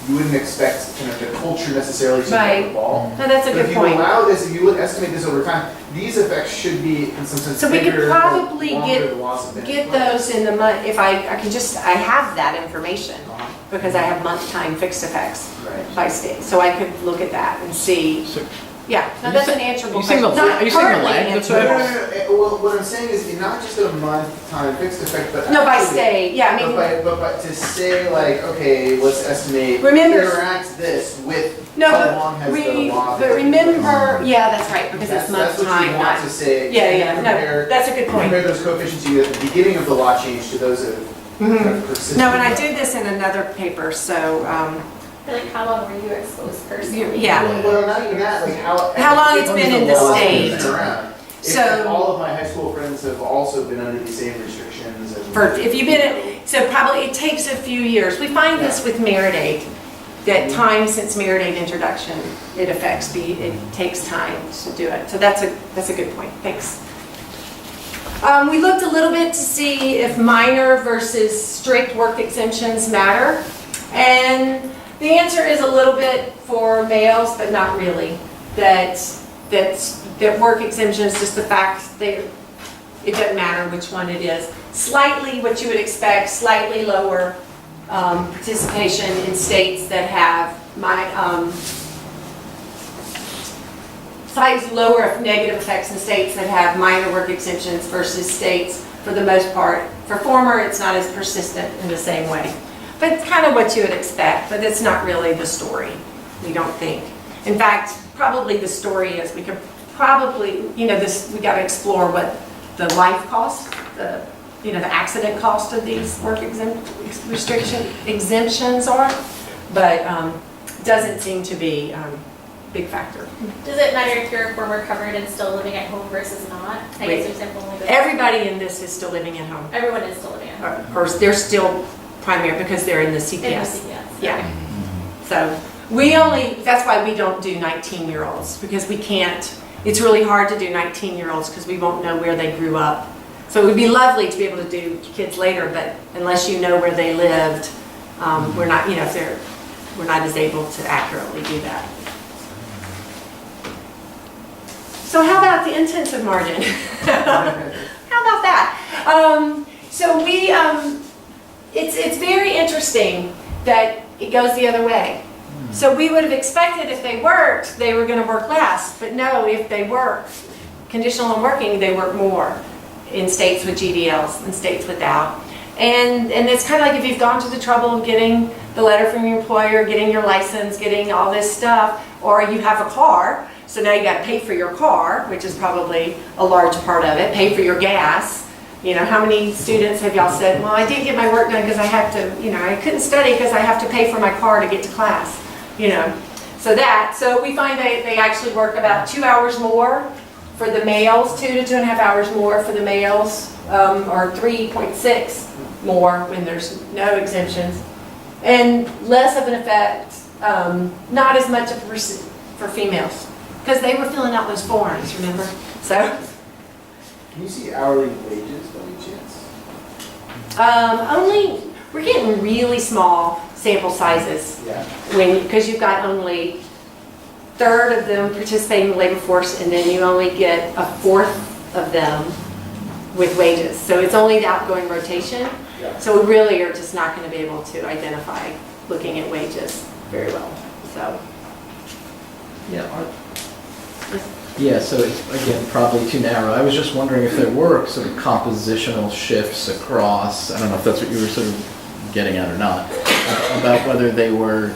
you wouldn't expect kind of the culture necessarily to Right. evolve. No, that's a But good if you point. allow this, if you estimate this over time, these effects should be in some sense So we could bigger probably the longer the laws have been in get place. those in the month, if I have that information, Uh-huh. because I have month time fixed effects Right. by state, so I could look at that and see. So- Yeah, no, that's an answerable Are you saying question. the- Not are you saying the currently lag answerable. Well, what I'm saying is not just a month time fixed effect, but No, by actually- state, yeah, I mean, But to say like, okay, let's estimate, Remember- interact this with no, how long has the law but been? remember, yeah, that's right, because it's That's month what time, you want not, to say. yeah, yeah, no, Compare- that's a good point. Compare those coefficients you get at the beginning of the law change to those of kind of persistent. No, and I do this in another paper, so, Like, how long were you exposed personally? yeah. Well, not even that, like how. How long it's been in the laws have state. been around. If So- all of my high school friends have also been under these same restrictions and. if you've been, so probably it takes a few years. We find this with merit aid, that time since merit aid introduction, it takes time to do it. So that's a good point, thanks. We looked a little bit to see if minor versus strict work exemptions matter. And the answer is a little bit for males, but not really. That work exemptions, just the fact that it doesn't matter which one it is. Slightly what you would expect, slightly lower participation in states that have slightly lower negative effects in states that have minor work exemptions versus states, for the most part. For former, it's not as persistent in the same way. But it's kind of what you would expect, but it's not really the story, we don't think. In fact, probably the story is, we could probably, we got to explore what the life cost, the accident cost of these work exemptions are, but doesn't seem to be a big factor. Does it matter if you're former covered and still living at home versus not? I guess there's only the. Everybody in this is still living at home. Everyone is still living at home. Or they're still primary because they're in the CPS. In the CPS. Yeah. So that's why we don't do 19-year-olds, because we can't, it's really hard to do 19-year-olds because we won't know where they grew up. So it would be lovely to be able to do kids later, but unless you know where they lived, we're not, we're not as able to accurately do that. So how about the intensive margin? How about that? So it's very interesting that it goes the other way. So we would have expected if they worked, they were going to work less. But no, if they work, conditional on working, they work more in states with GDLs and states without. And it's kind of like if you've gone to the trouble of getting the letter from your employer, getting your license, getting all this stuff, or you have a car, so now you got to pay for your car, which is probably a large part of it, pay for your gas. How many students have y'all said, well, I didn't get my work done because I have to, I couldn't study because I have to pay for my car to get to class, So we find they actually work about 2 hours more for the males, 2 to 2.5 hours more for the males, or 3.6 more when there's no exemptions. And less of an effect, not as much for females, because they were filling out those forms, remember? So. Can you see hourly wages by any chance? We're getting really small sample sizes. Yeah. Because you've got only 1/3 of them participating in the labor force, and then you only get 1/4 of them with wages. So it's only the outgoing rotation. Yeah. So we really are just not going to be able to identify looking at wages very well. So. Yeah, so it's, again, probably too narrow. I was just wondering if there were sort of compositional shifts across, I don't know if that's what you were sort of getting at or not, about whether they were,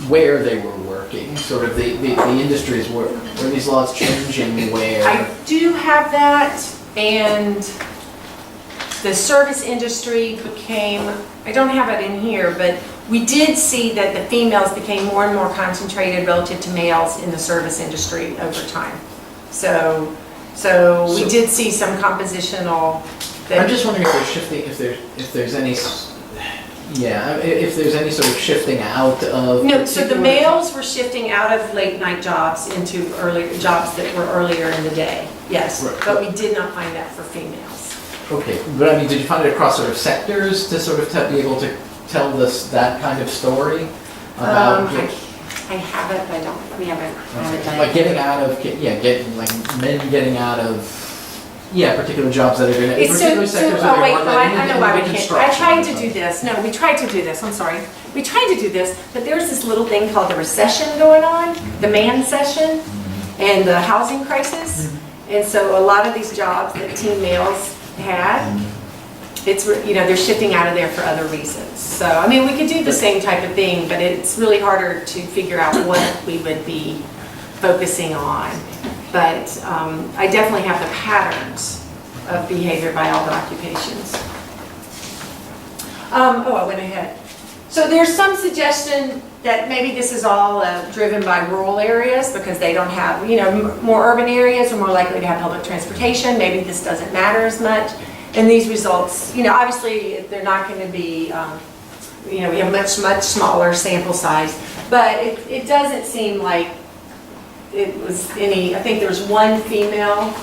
where they were working, sort of the industries, were these laws changing where? I do have that, and the service industry became, I don't have it in here, but we did see that the females became more and more concentrated relative to males in the service industry over time. So we did see some compositional. I'm just wondering if they're shifting, if there's any, if there's any sort of shifting out of. No, so the males were shifting out of late night jobs into earlier jobs that were earlier in the day. Yes, right. But we did not find that for females. Okay, but I mean, did you find it across sort of sectors to sort of be able to tell that kind of story about? I have it, but we haven't done Like it. getting out of, men getting out of, particular jobs that are going to, particular sectors that are wait, more no, like I know why we can't. I construction tried or to do something. this. No, we tried to do this. I'm sorry. We tried to do this, but there's this little thing called the recession going on, the man session, and the housing crisis. And so a lot of these jobs that teen males had, it's, they're shifting out of there for other reasons. So, I mean, we could do the same type of thing, but it's really harder to figure out what we would be focusing on. But I definitely have the patterns of behavior by all the occupations. I went ahead. So there's some suggestion that maybe this is all driven by rural areas because they don't have, more urban areas are more likely to have public transportation. Maybe this doesn't matter as much. And these results, obviously they're not going to be, we have much smaller sample size, but it doesn't seem like it was any, I think there was one female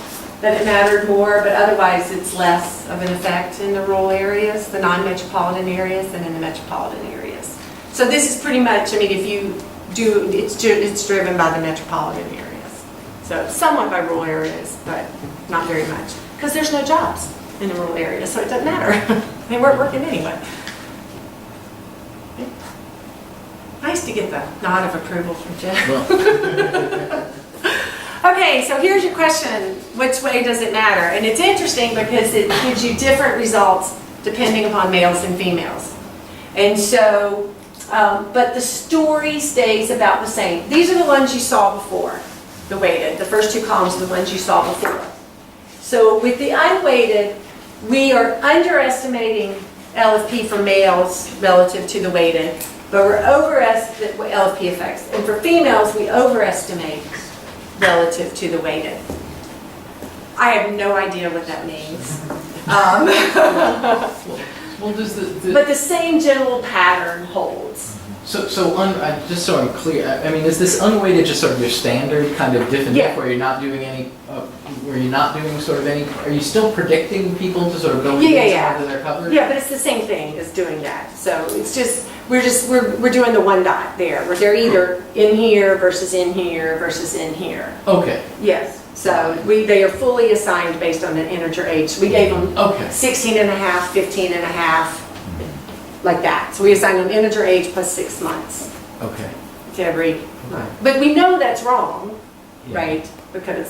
that it mattered more, but otherwise it's less of an effect in the rural areas, the non-metropolitan areas, than in the metropolitan areas. So this is pretty much, I mean, if you do, it's driven by the metropolitan areas. So somewhat by rural areas, but not very much, because there's no jobs in the rural areas, so it doesn't matter. They weren't working anyway. Nice to get the nod of approval from Jeff. Okay, so here's your question. Which way does it matter? And it's interesting because it gives you different results depending upon males and females. And so, but the story stays about the same. These are the ones you saw before. the weighted. The first 2 columns are the ones you saw before. So with the unweighted, we are underestimating LFP for males relative to the weighted, but we're overestimating LFP effects. And for females, we overestimate relative to the weighted. I have no idea what that means. Well, does But the same general pattern holds. just so I'm clear, I mean, is this unweighted just sort of your standard kind of diff and Yeah. diff where you're not doing any, where you're not doing sort of any, are you still predicting people to sort of go Yeah, against yeah. whether they're covered? Yeah, but it's the same thing as doing that. So it's just, we're doing the one dot there, where they're either in here versus in here versus in here. Okay, Yes, so they are fully assigned based on an integer age. We gave them okay. 16 and a half, 15 and a half, like that. So we assigned them integer age plus 6 months Okay. to every month. But we know that's wrong, Yeah. right? Because,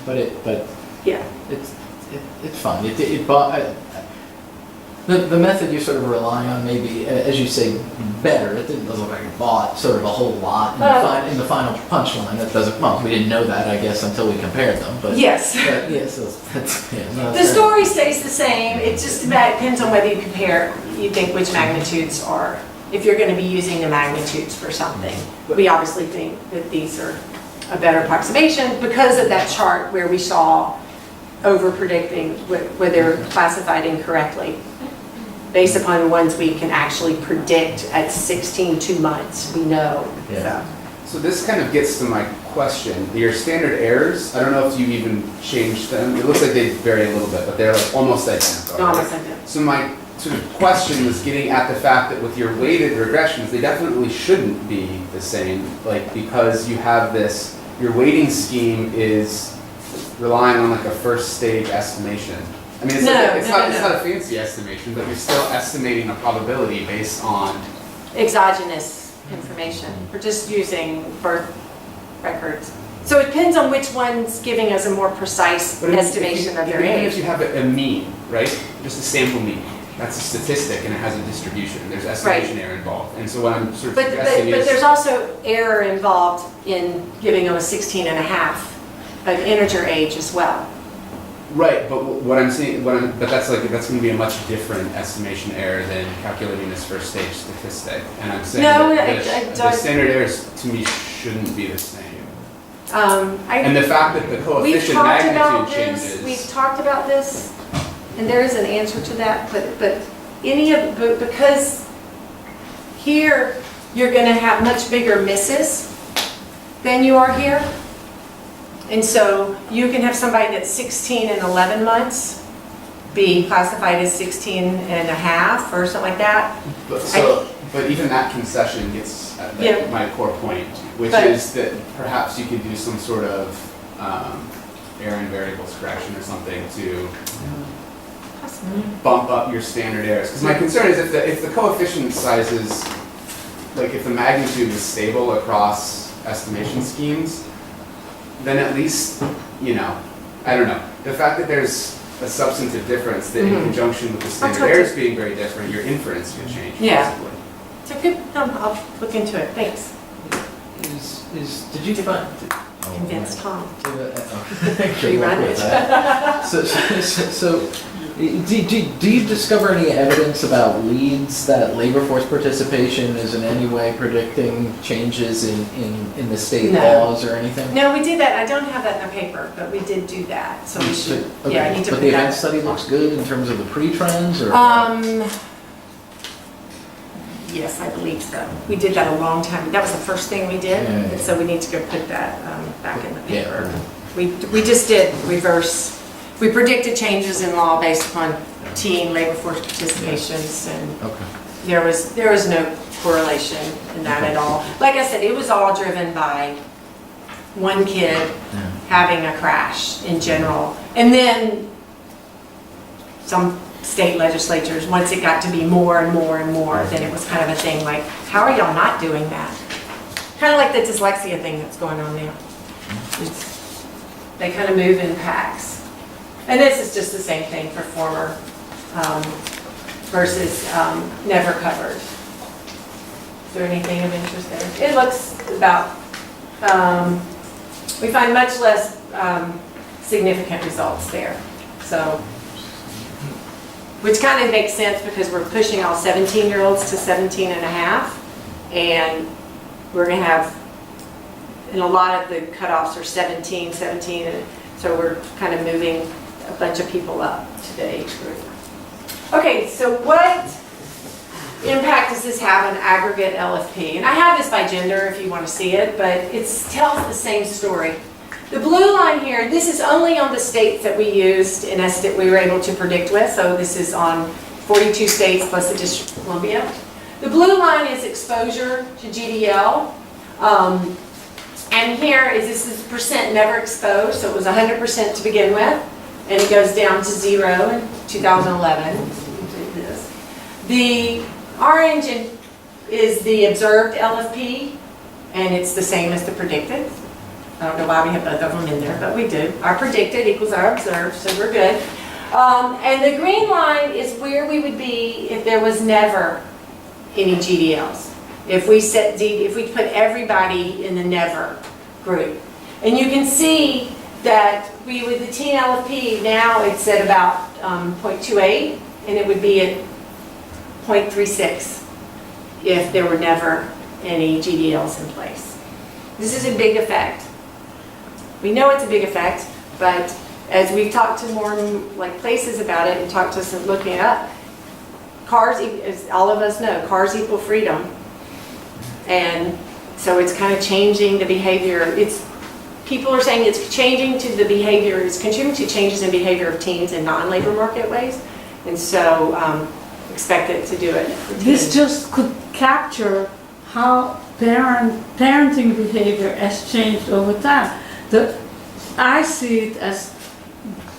But yeah. it's fine. The method you're sort of relying on may be, as you say, better. It doesn't look like it bought sort of a whole lot in the final punchline. That doesn't, well, we didn't know that, I guess, until we compared them. But Yes. But, yeah, so that's, yeah, no, The that's fair. story stays the same. It just depends on whether you compare, you think which magnitudes are, if you're going to be using the magnitudes for something. We obviously think that these are a better approximation because of that chart where we saw over-predicting where they're classified incorrectly based upon the ones we can actually predict at 16 2 months. We know. Yeah. So this kind of gets to my question. Your standard errors, I don't know if you even changed them. It looks like they vary a little bit, but they're like almost identical. No, right? almost identical. So my sort of question was getting at the fact that with your weighted regressions, they definitely shouldn't be the same, like because you have this, your weighting scheme is relying on like a first stage estimation. I mean, it's, it's not a fancy estimation, but you're still estimating a probability based on Exogenous information. We're just using birth records. So it depends on which one's giving us a more precise estimation of their even age. if you have a mean, right? Just a sample mean. That's a statistic and it has a distribution. There's estimation error involved. And so what I'm sort of But suggesting is... there's also error involved in giving them a 16 and a half, an integer age as well. Right, but what I'm saying, but that's going to be a much different estimation error than calculating this first stage statistic. And I'm saying No, that the standard errors to me shouldn't be the same. And the fact that the coefficient magnitude changes. We've talked about this, and there is an answer to that, but because here you're going to have much bigger misses than you are here. And so you can have somebody that's 16 and 11 months be classified as 16 and a half or something like that. But even that concession gets at my core point, which is that perhaps you could do some sort of error in variables correction or something to bump up your standard errors. Because my concern is if the coefficient sizes, like if the magnitude is stable across estimation schemes, then at least, I don't know. The fact that there's a substantive difference that in conjunction with the standard errors being very different, your inference could change. Yeah. Possibly. It's a good, I'll look into it, thanks. Did you define? Convince Tom. Rerun it. So, do you discover any evidence about leads that labor force participation is in any way predicting changes in the state laws or anything? No, we did that. I don't have that in the paper, but we did do that. So we should, Okay. I need to But put the that. event study looks good in terms of the pre-trends, or? Yes, I believe so. We did that a long time. That was the first thing we did. Yeah. And so we need to go put that back in the paper. Yeah. We just did reverse. We predicted changes in law based upon teen labor force participations, and Okay. there was no correlation in that at all. Like I said, it was all driven by one kid having a crash in general. And then some state legislatures, once it got to be more and more and more, then it was kind of a thing like, how are y'all not doing that? Kind of like the dyslexia thing that's going on now. They kind of move in packs. And this is just the same thing for former versus never covered. Is there anything of interest there? It looks about we find much less significant results there. So, which kind of makes sense because we're pushing all 17-year-olds to 17 and a half, and we're going to have, and a lot of the cutoffs are 17, and so we're kind of moving a bunch of people up to the age group. Okay, so what impact does this have on aggregate LFP? And I have this by gender if you want to see it, but it tells the same story. The blue line here, this is only on the states that we used and we were able to predict with, so this is on 42 states plus the District of Columbia. The blue line is exposure to GDL, and here this is percent never exposed, so it was 100% to begin with, and it goes down to 0 in 2011. The orange is the observed LFP, and it's the same as the predicted. I don't know why we have both of them in there, but we do. Our predicted equals our observed, so we're good. And the green line is where we would be if there was never any GDLs. If we put everybody in the never group. And you can see that with the teen LFP, now it's at about 0.28, and it would be at 0.36 if there were never any GDLs in place. This is a big effect. We know it's a big effect, but as we've talked to more places about it and talked to some looking it up, cars, as all of us know, cars equal freedom. And so it's kind of changing the behavior. People are saying it's changing to the behavior, it's contributing to changes in behavior of teens in non-labor market ways. And so expect it to do it. This just could capture how parenting behavior has changed over time. I see it as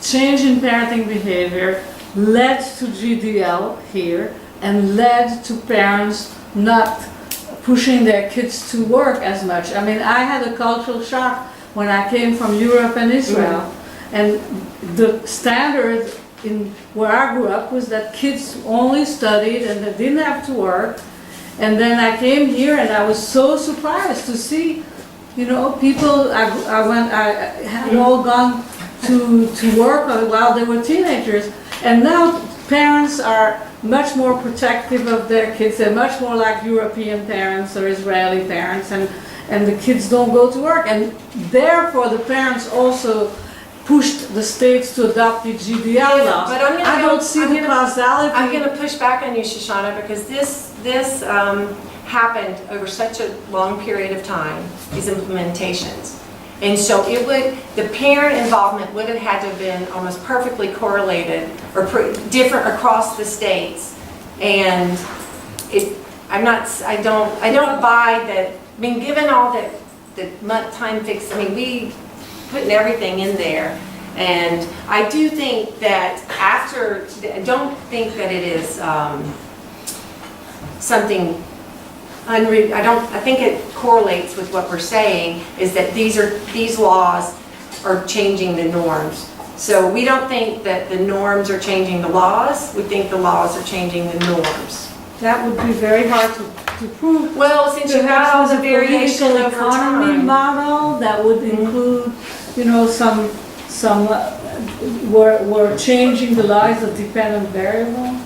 change in parenting behavior led to GDL here and led to parents not pushing their kids to work as much. I mean, I had a cultural shock when I came from Europe and Israel, and the standard in where I grew up was that kids only studied and they didn't have to work. And then I came here and I was so surprised to see, people, I had all gone to work while they were teenagers, and now parents are much more protective of their kids. They're much more like European parents or Israeli parents, and the kids don't go to work, and therefore the parents also pushed the states to adopt the GDL laws. But I don't see the causality. I'm going to push back on you, Shoshana, because this happened over such a long period of time, these implementations. And so the parent involvement would have had to have been almost perfectly correlated or different across the states. And I don't buy that. I mean, given all the time fix, I mean, we putting everything in there. And I do think that I don't think that it is something I think it correlates with what we're saying, is that these laws are changing the norms. So we don't think that the norms are changing the laws, we think the laws are changing the norms. That would be very hard to prove. Well, since you got all the variation over economy time. model that would include, some we're changing the law as a dependent variable.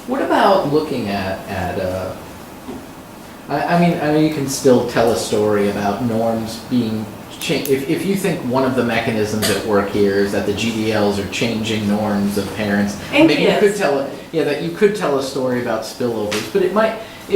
What about looking at I mean you can still tell a story about norms being changed. If you think one of the mechanisms at work here is that the GDLs are changing norms of parents, And maybe you kids. could tell a story about spillovers, but it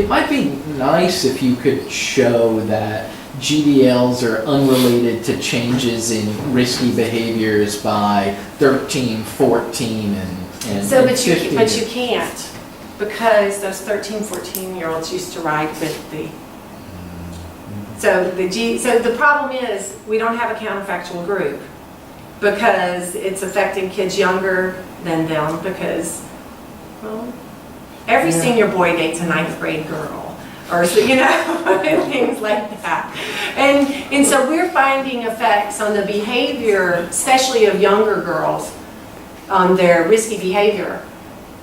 might be nice if you could show that GDLs are unrelated to changes in risky behaviors by 13, 14, and So, but 15. you can't, because those 13, 14-year-olds used to ride with the. So the problem is we don't have a counterfactual group because it's affecting kids younger than them because, well, every senior boy dates a 9th grade girl, or things like that. And so we're finding effects on the behavior, especially of younger girls, on their risky behavior.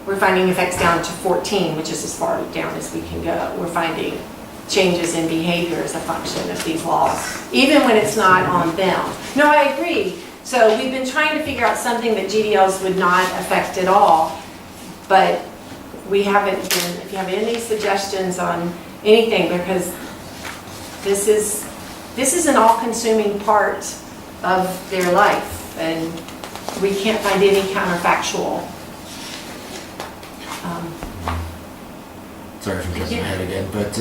We're finding effects down to 14, which is as far down as we can go. We're finding changes in behavior as a function of these laws, even when it's not on them. No, I agree. So we've been trying to figure out something that GDLs would not affect at all, but we haven't been, if you have any suggestions on anything, because this is an all-consuming part of their life, and we can't find any counterfactual. Sorry for jumping ahead again, but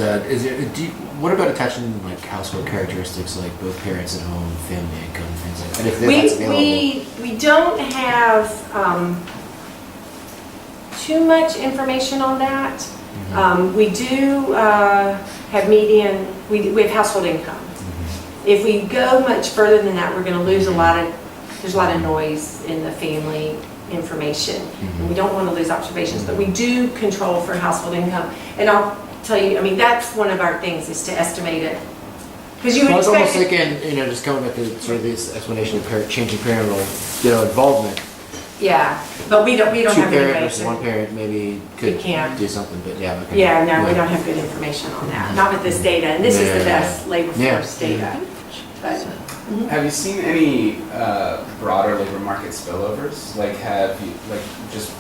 what about attaching like household characteristics like both parents at home, family income, things like that? If that's available. We don't have too much information on that. We do have median, we have household income. If we go much further than that, we're going to lose there's a lot of noise in the family information. And we don't want to lose observations, but we do control for household income. And I'll tell you, I mean, that's one of our things, is to estimate it. Because you would Well, it's almost expect like just going at the sort of this explanation of changing parental, involvement. yeah, but we don't Two have parent information. versus one parent maybe We could can't. do something, but yeah. Okay. Yeah, no, we don't have good information on that, not with this data, and this is the best labor force data. But Have you seen any broader labor market spillovers? Like, have you just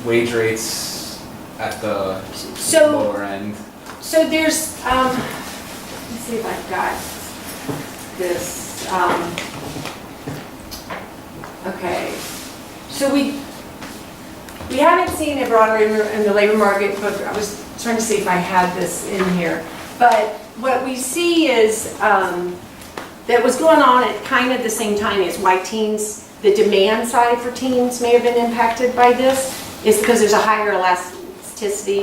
wage rates at the lower end? So there's, let's see if I've got this. Okay, so we haven't seen a broader in the labor market, but I was trying to see if I had this in here. But what we see is that was going on at kind of the same time as why teens, the demand side for teens may have been impacted by this, is because there's a higher elasticity,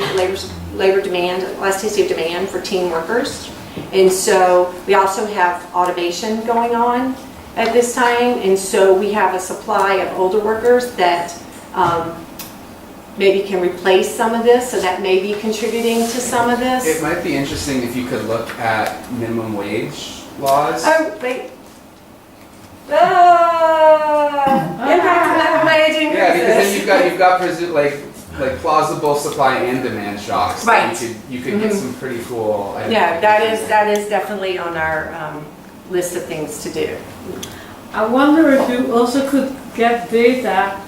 labor demand, elasticity of demand for teen workers. And so we also have automation going on at this time, and so we have a supply of older workers that maybe can replace some of this, so that may be contributing to some of this. It might be interesting if you could look at minimum wage laws. Oh, wait. Impact of minimum wage increases. Yeah, because then you've got like plausible supply and demand shocks. Right. You could get some pretty cool. Yeah, that is definitely on our list of things to do. I wonder if you also could get data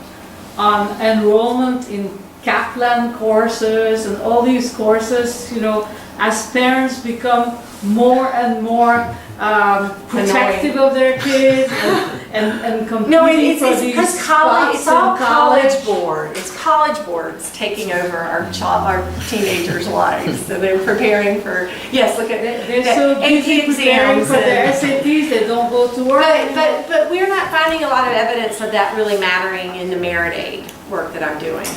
on enrollment in Kaplan courses and all these courses, as parents become more and more protective of their kids and competing No, for it's these because college, spots it's all in college board. It's college boards taking over our teenagers' lives. So they're preparing for, yes, look at They're so busy preparing for their SATs, they don't go to work. But we're not finding a lot of evidence of that really mattering in the merit aid work that I'm doing.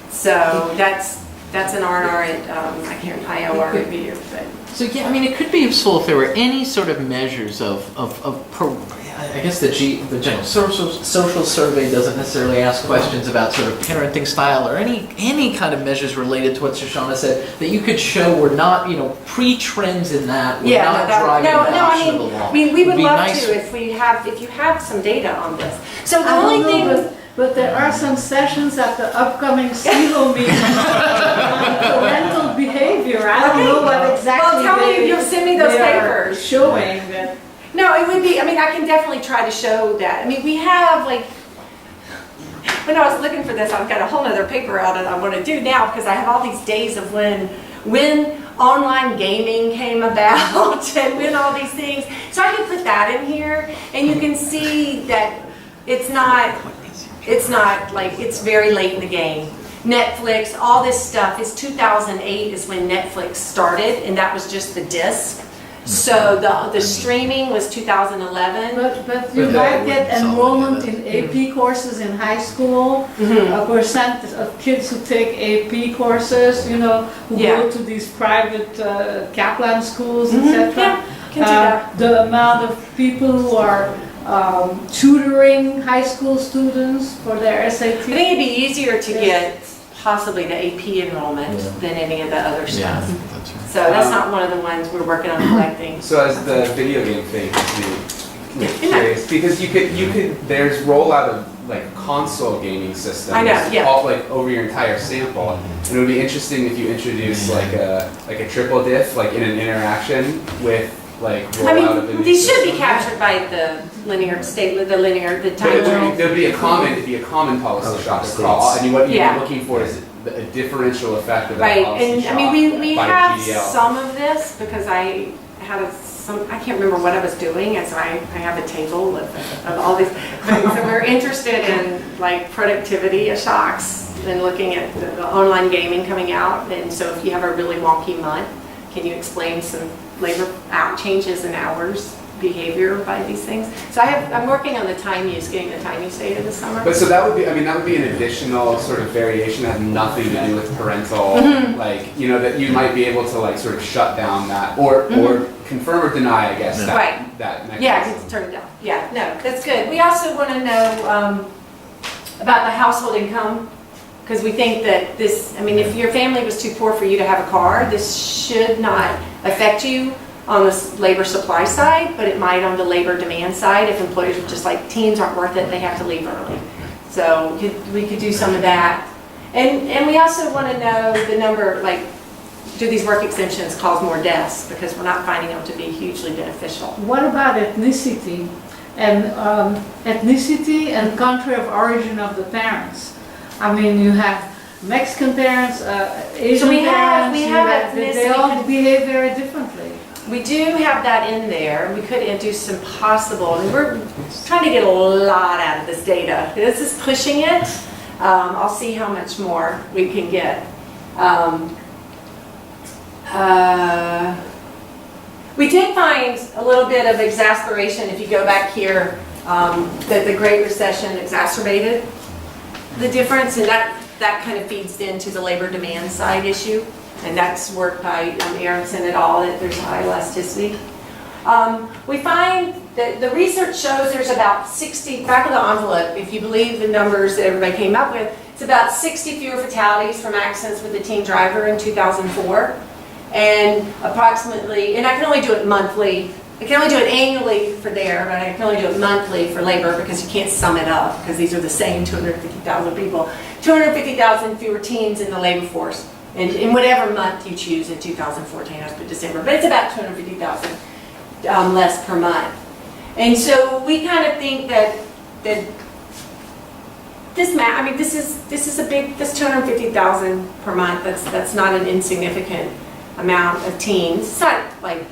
So that's an R&R at, IOR review, but. So yeah, I mean, it could be useful if there were any sort of measures I guess the general social survey doesn't necessarily ask questions about sort of parenting style or any kind of measures related to what Shoshana said that you could show were not, pre-trends in that, were not driving adoption of the law. We would It'd be love nice to if you have some data on this. So the only thing. But there are some sessions at the upcoming CELO meeting on parental behavior. I don't know what exactly Well, tell me, you'll send me those they are papers. showing that. No, it would be, I can definitely try to show that. We have when I was looking for this, I've got a whole other paper out that I want to do now because I have all these days of when online gaming came about and when all these things. So I can put that in here and you can see that it's very late in the game. Netflix, all this stuff is 2008 is when Netflix started, and that was just the disc. So the streaming was 2011. But you might get enrollment in AP courses in high school, a percent of kids who take AP courses, who go to these private Kaplan schools, etc. Can do that. The amount of people who are tutoring high school students for their SAT. I think it'd be easier to get possibly the AP enrollment than any of the other stuff. That's right. So that's not one of the ones we're working on collecting. So as the video game thing, curious because you could there's rollout of like console gaming systems. I know, yeah. All like over your entire sample. And it would be interesting if you introduce like a triple diff, like in an interaction with like I rollout of a mean, new these should be system. captured by the linear the But time. there'd be a common policy shock across, and what you'd Yeah. be looking for is a differential effect of that Right, policy and shock I mean, we by have GDL. some of this because I had I can't remember what I was doing, and so I have a table of all these things. So we're interested in like productivity of shocks and looking at the online gaming coming out. And so if you have a really wonky month, can you explain some labor changes in hours behavior by these things? So I'm working on the time use, getting the time use data this summer. But so that would be, I mean, that would be an additional sort of variation that had nothing to do with parental, like, you know, that you might be able to like sort of shut down that, or confirm or deny, I guess, Right. that mechanism. Yeah, it's turned down. Yeah, no, that's good. We also want to know about the household income, because we think that this, I mean, if your family was too poor for you to have a car, this should not affect you on the labor supply side, but it might on the labor demand side if employers are just like, teens aren't worth it, they have to leave early. So we could do some of that. And we also want to know the number, like, do these work exemptions cause more deaths? Because we're not finding them to be hugely beneficial. What about ethnicity and country of origin of the parents? I mean, you have Mexican parents, Asian we have parents, they all ethnicity. behave very differently. We do have that in there. We could do some possible, and we're trying to get a lot out of this data. This is pushing it. I'll see how much more we can get. We did find a little bit of exasperation, if you go back here, that the Great Recession exacerbated the difference, and that kind of feeds into the labor demand side issue, and that's work by Aronson et al. That there's high elasticity. We find that the research shows there's about 60, back of the envelope, if you believe the numbers that everybody came up with, it's about 60 fewer fatalities from accidents with a teen driver in 2004. And approximately, and I can only do it monthly, I can only do it annually for there, but I can only do it monthly for labor because you can't sum it up because these are the same 250,000 people. 250,000 fewer teens in the labor force in whatever month you choose in 2014, I put December, but it's about 250,000 less per month. And so we kind of think that this is a big, this 250,000 per month, that's not an insignificant amount of teens. It's not like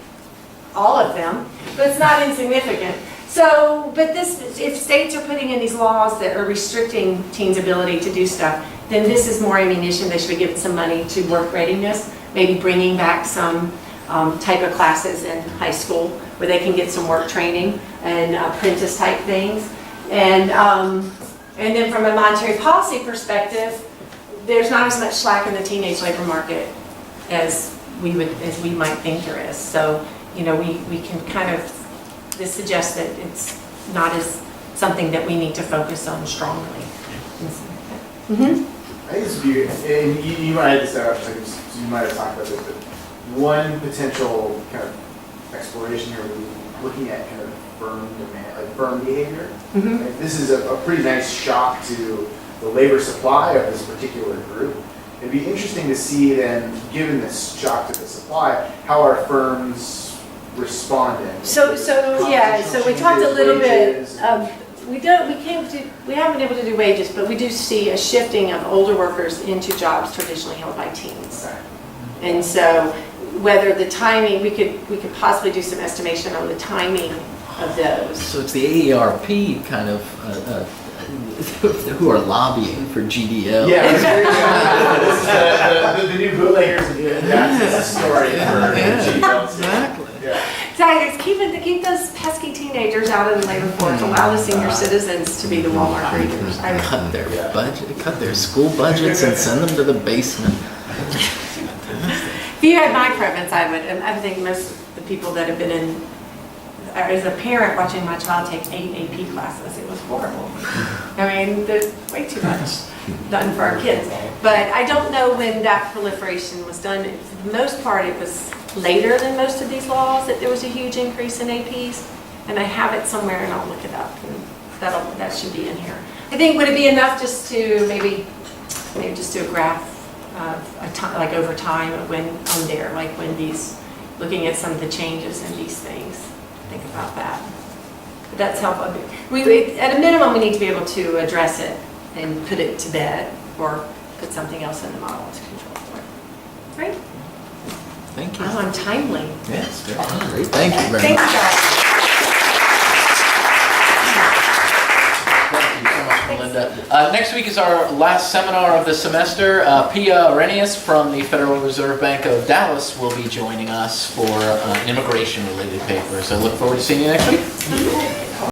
all of them, but it's not insignificant. So, but this, if states are putting in these laws that are restricting teens' ability to do stuff, then this is more ammunition. They should be given some money to work readiness, maybe bringing back some type of classes in high school where they can get some work training and apprentice type things. And then from a monetary policy perspective, there's not as much slack in the teenage labor market as we might think there is. So, you know, we can kind of, this suggests that it's not as something that we need to focus on strongly. I think this would be, and you might have this out, so you might have talked about this, but one potential kind of exploration here would be looking at kind of firm demand, like firm behavior. Like this is a pretty nice shock to the labor supply of this particular group. It'd be interesting to see then, given this shock to the supply, how our firms responded. So we talked a little bit. We haven't been able to do wages, but we do see a shifting of older workers into jobs traditionally held by teens. Okay. And so, whether the timing, we could possibly do some estimation on the timing of those. So it's the AARP kind of who are lobbying for GDL. Yeah, this is the new bootleggers, that's the story for GDL. Exactly. Yeah. Exactly, keep those pesky teenagers out of the labor force, allow the senior citizens to be the Walmart greeters. Cut their budget, cut their school budgets, and send them to the basement. If you had my preference, I think most of the people that have been in, as a parent watching my child take 8 AP classes, it was horrible. I mean, there's way too much done for our kids. But I don't know when that proliferation was done. For the most part, it was later than most of these laws that there was a huge increase in APs. And I have it somewhere and I'll look it up. And that should be in here. I think, would it be enough just to maybe just do a graph of a time, like over time of when on there, like when these, looking at some of the changes in these things. Think about that. But that's helpful. At a minimum, we need to be able to address it and put it to bed or put something else in the model to control for it. Right? Thank you. Oh, I'm timely. Yes, great. Thank you very Thank much. you, guys. Thank you so much, Melinda. Next week is our last seminar of the semester. Pia Arrhenius from the Federal Reserve Bank of Dallas will be joining us for an immigration-related paper. So look forward to seeing you next week.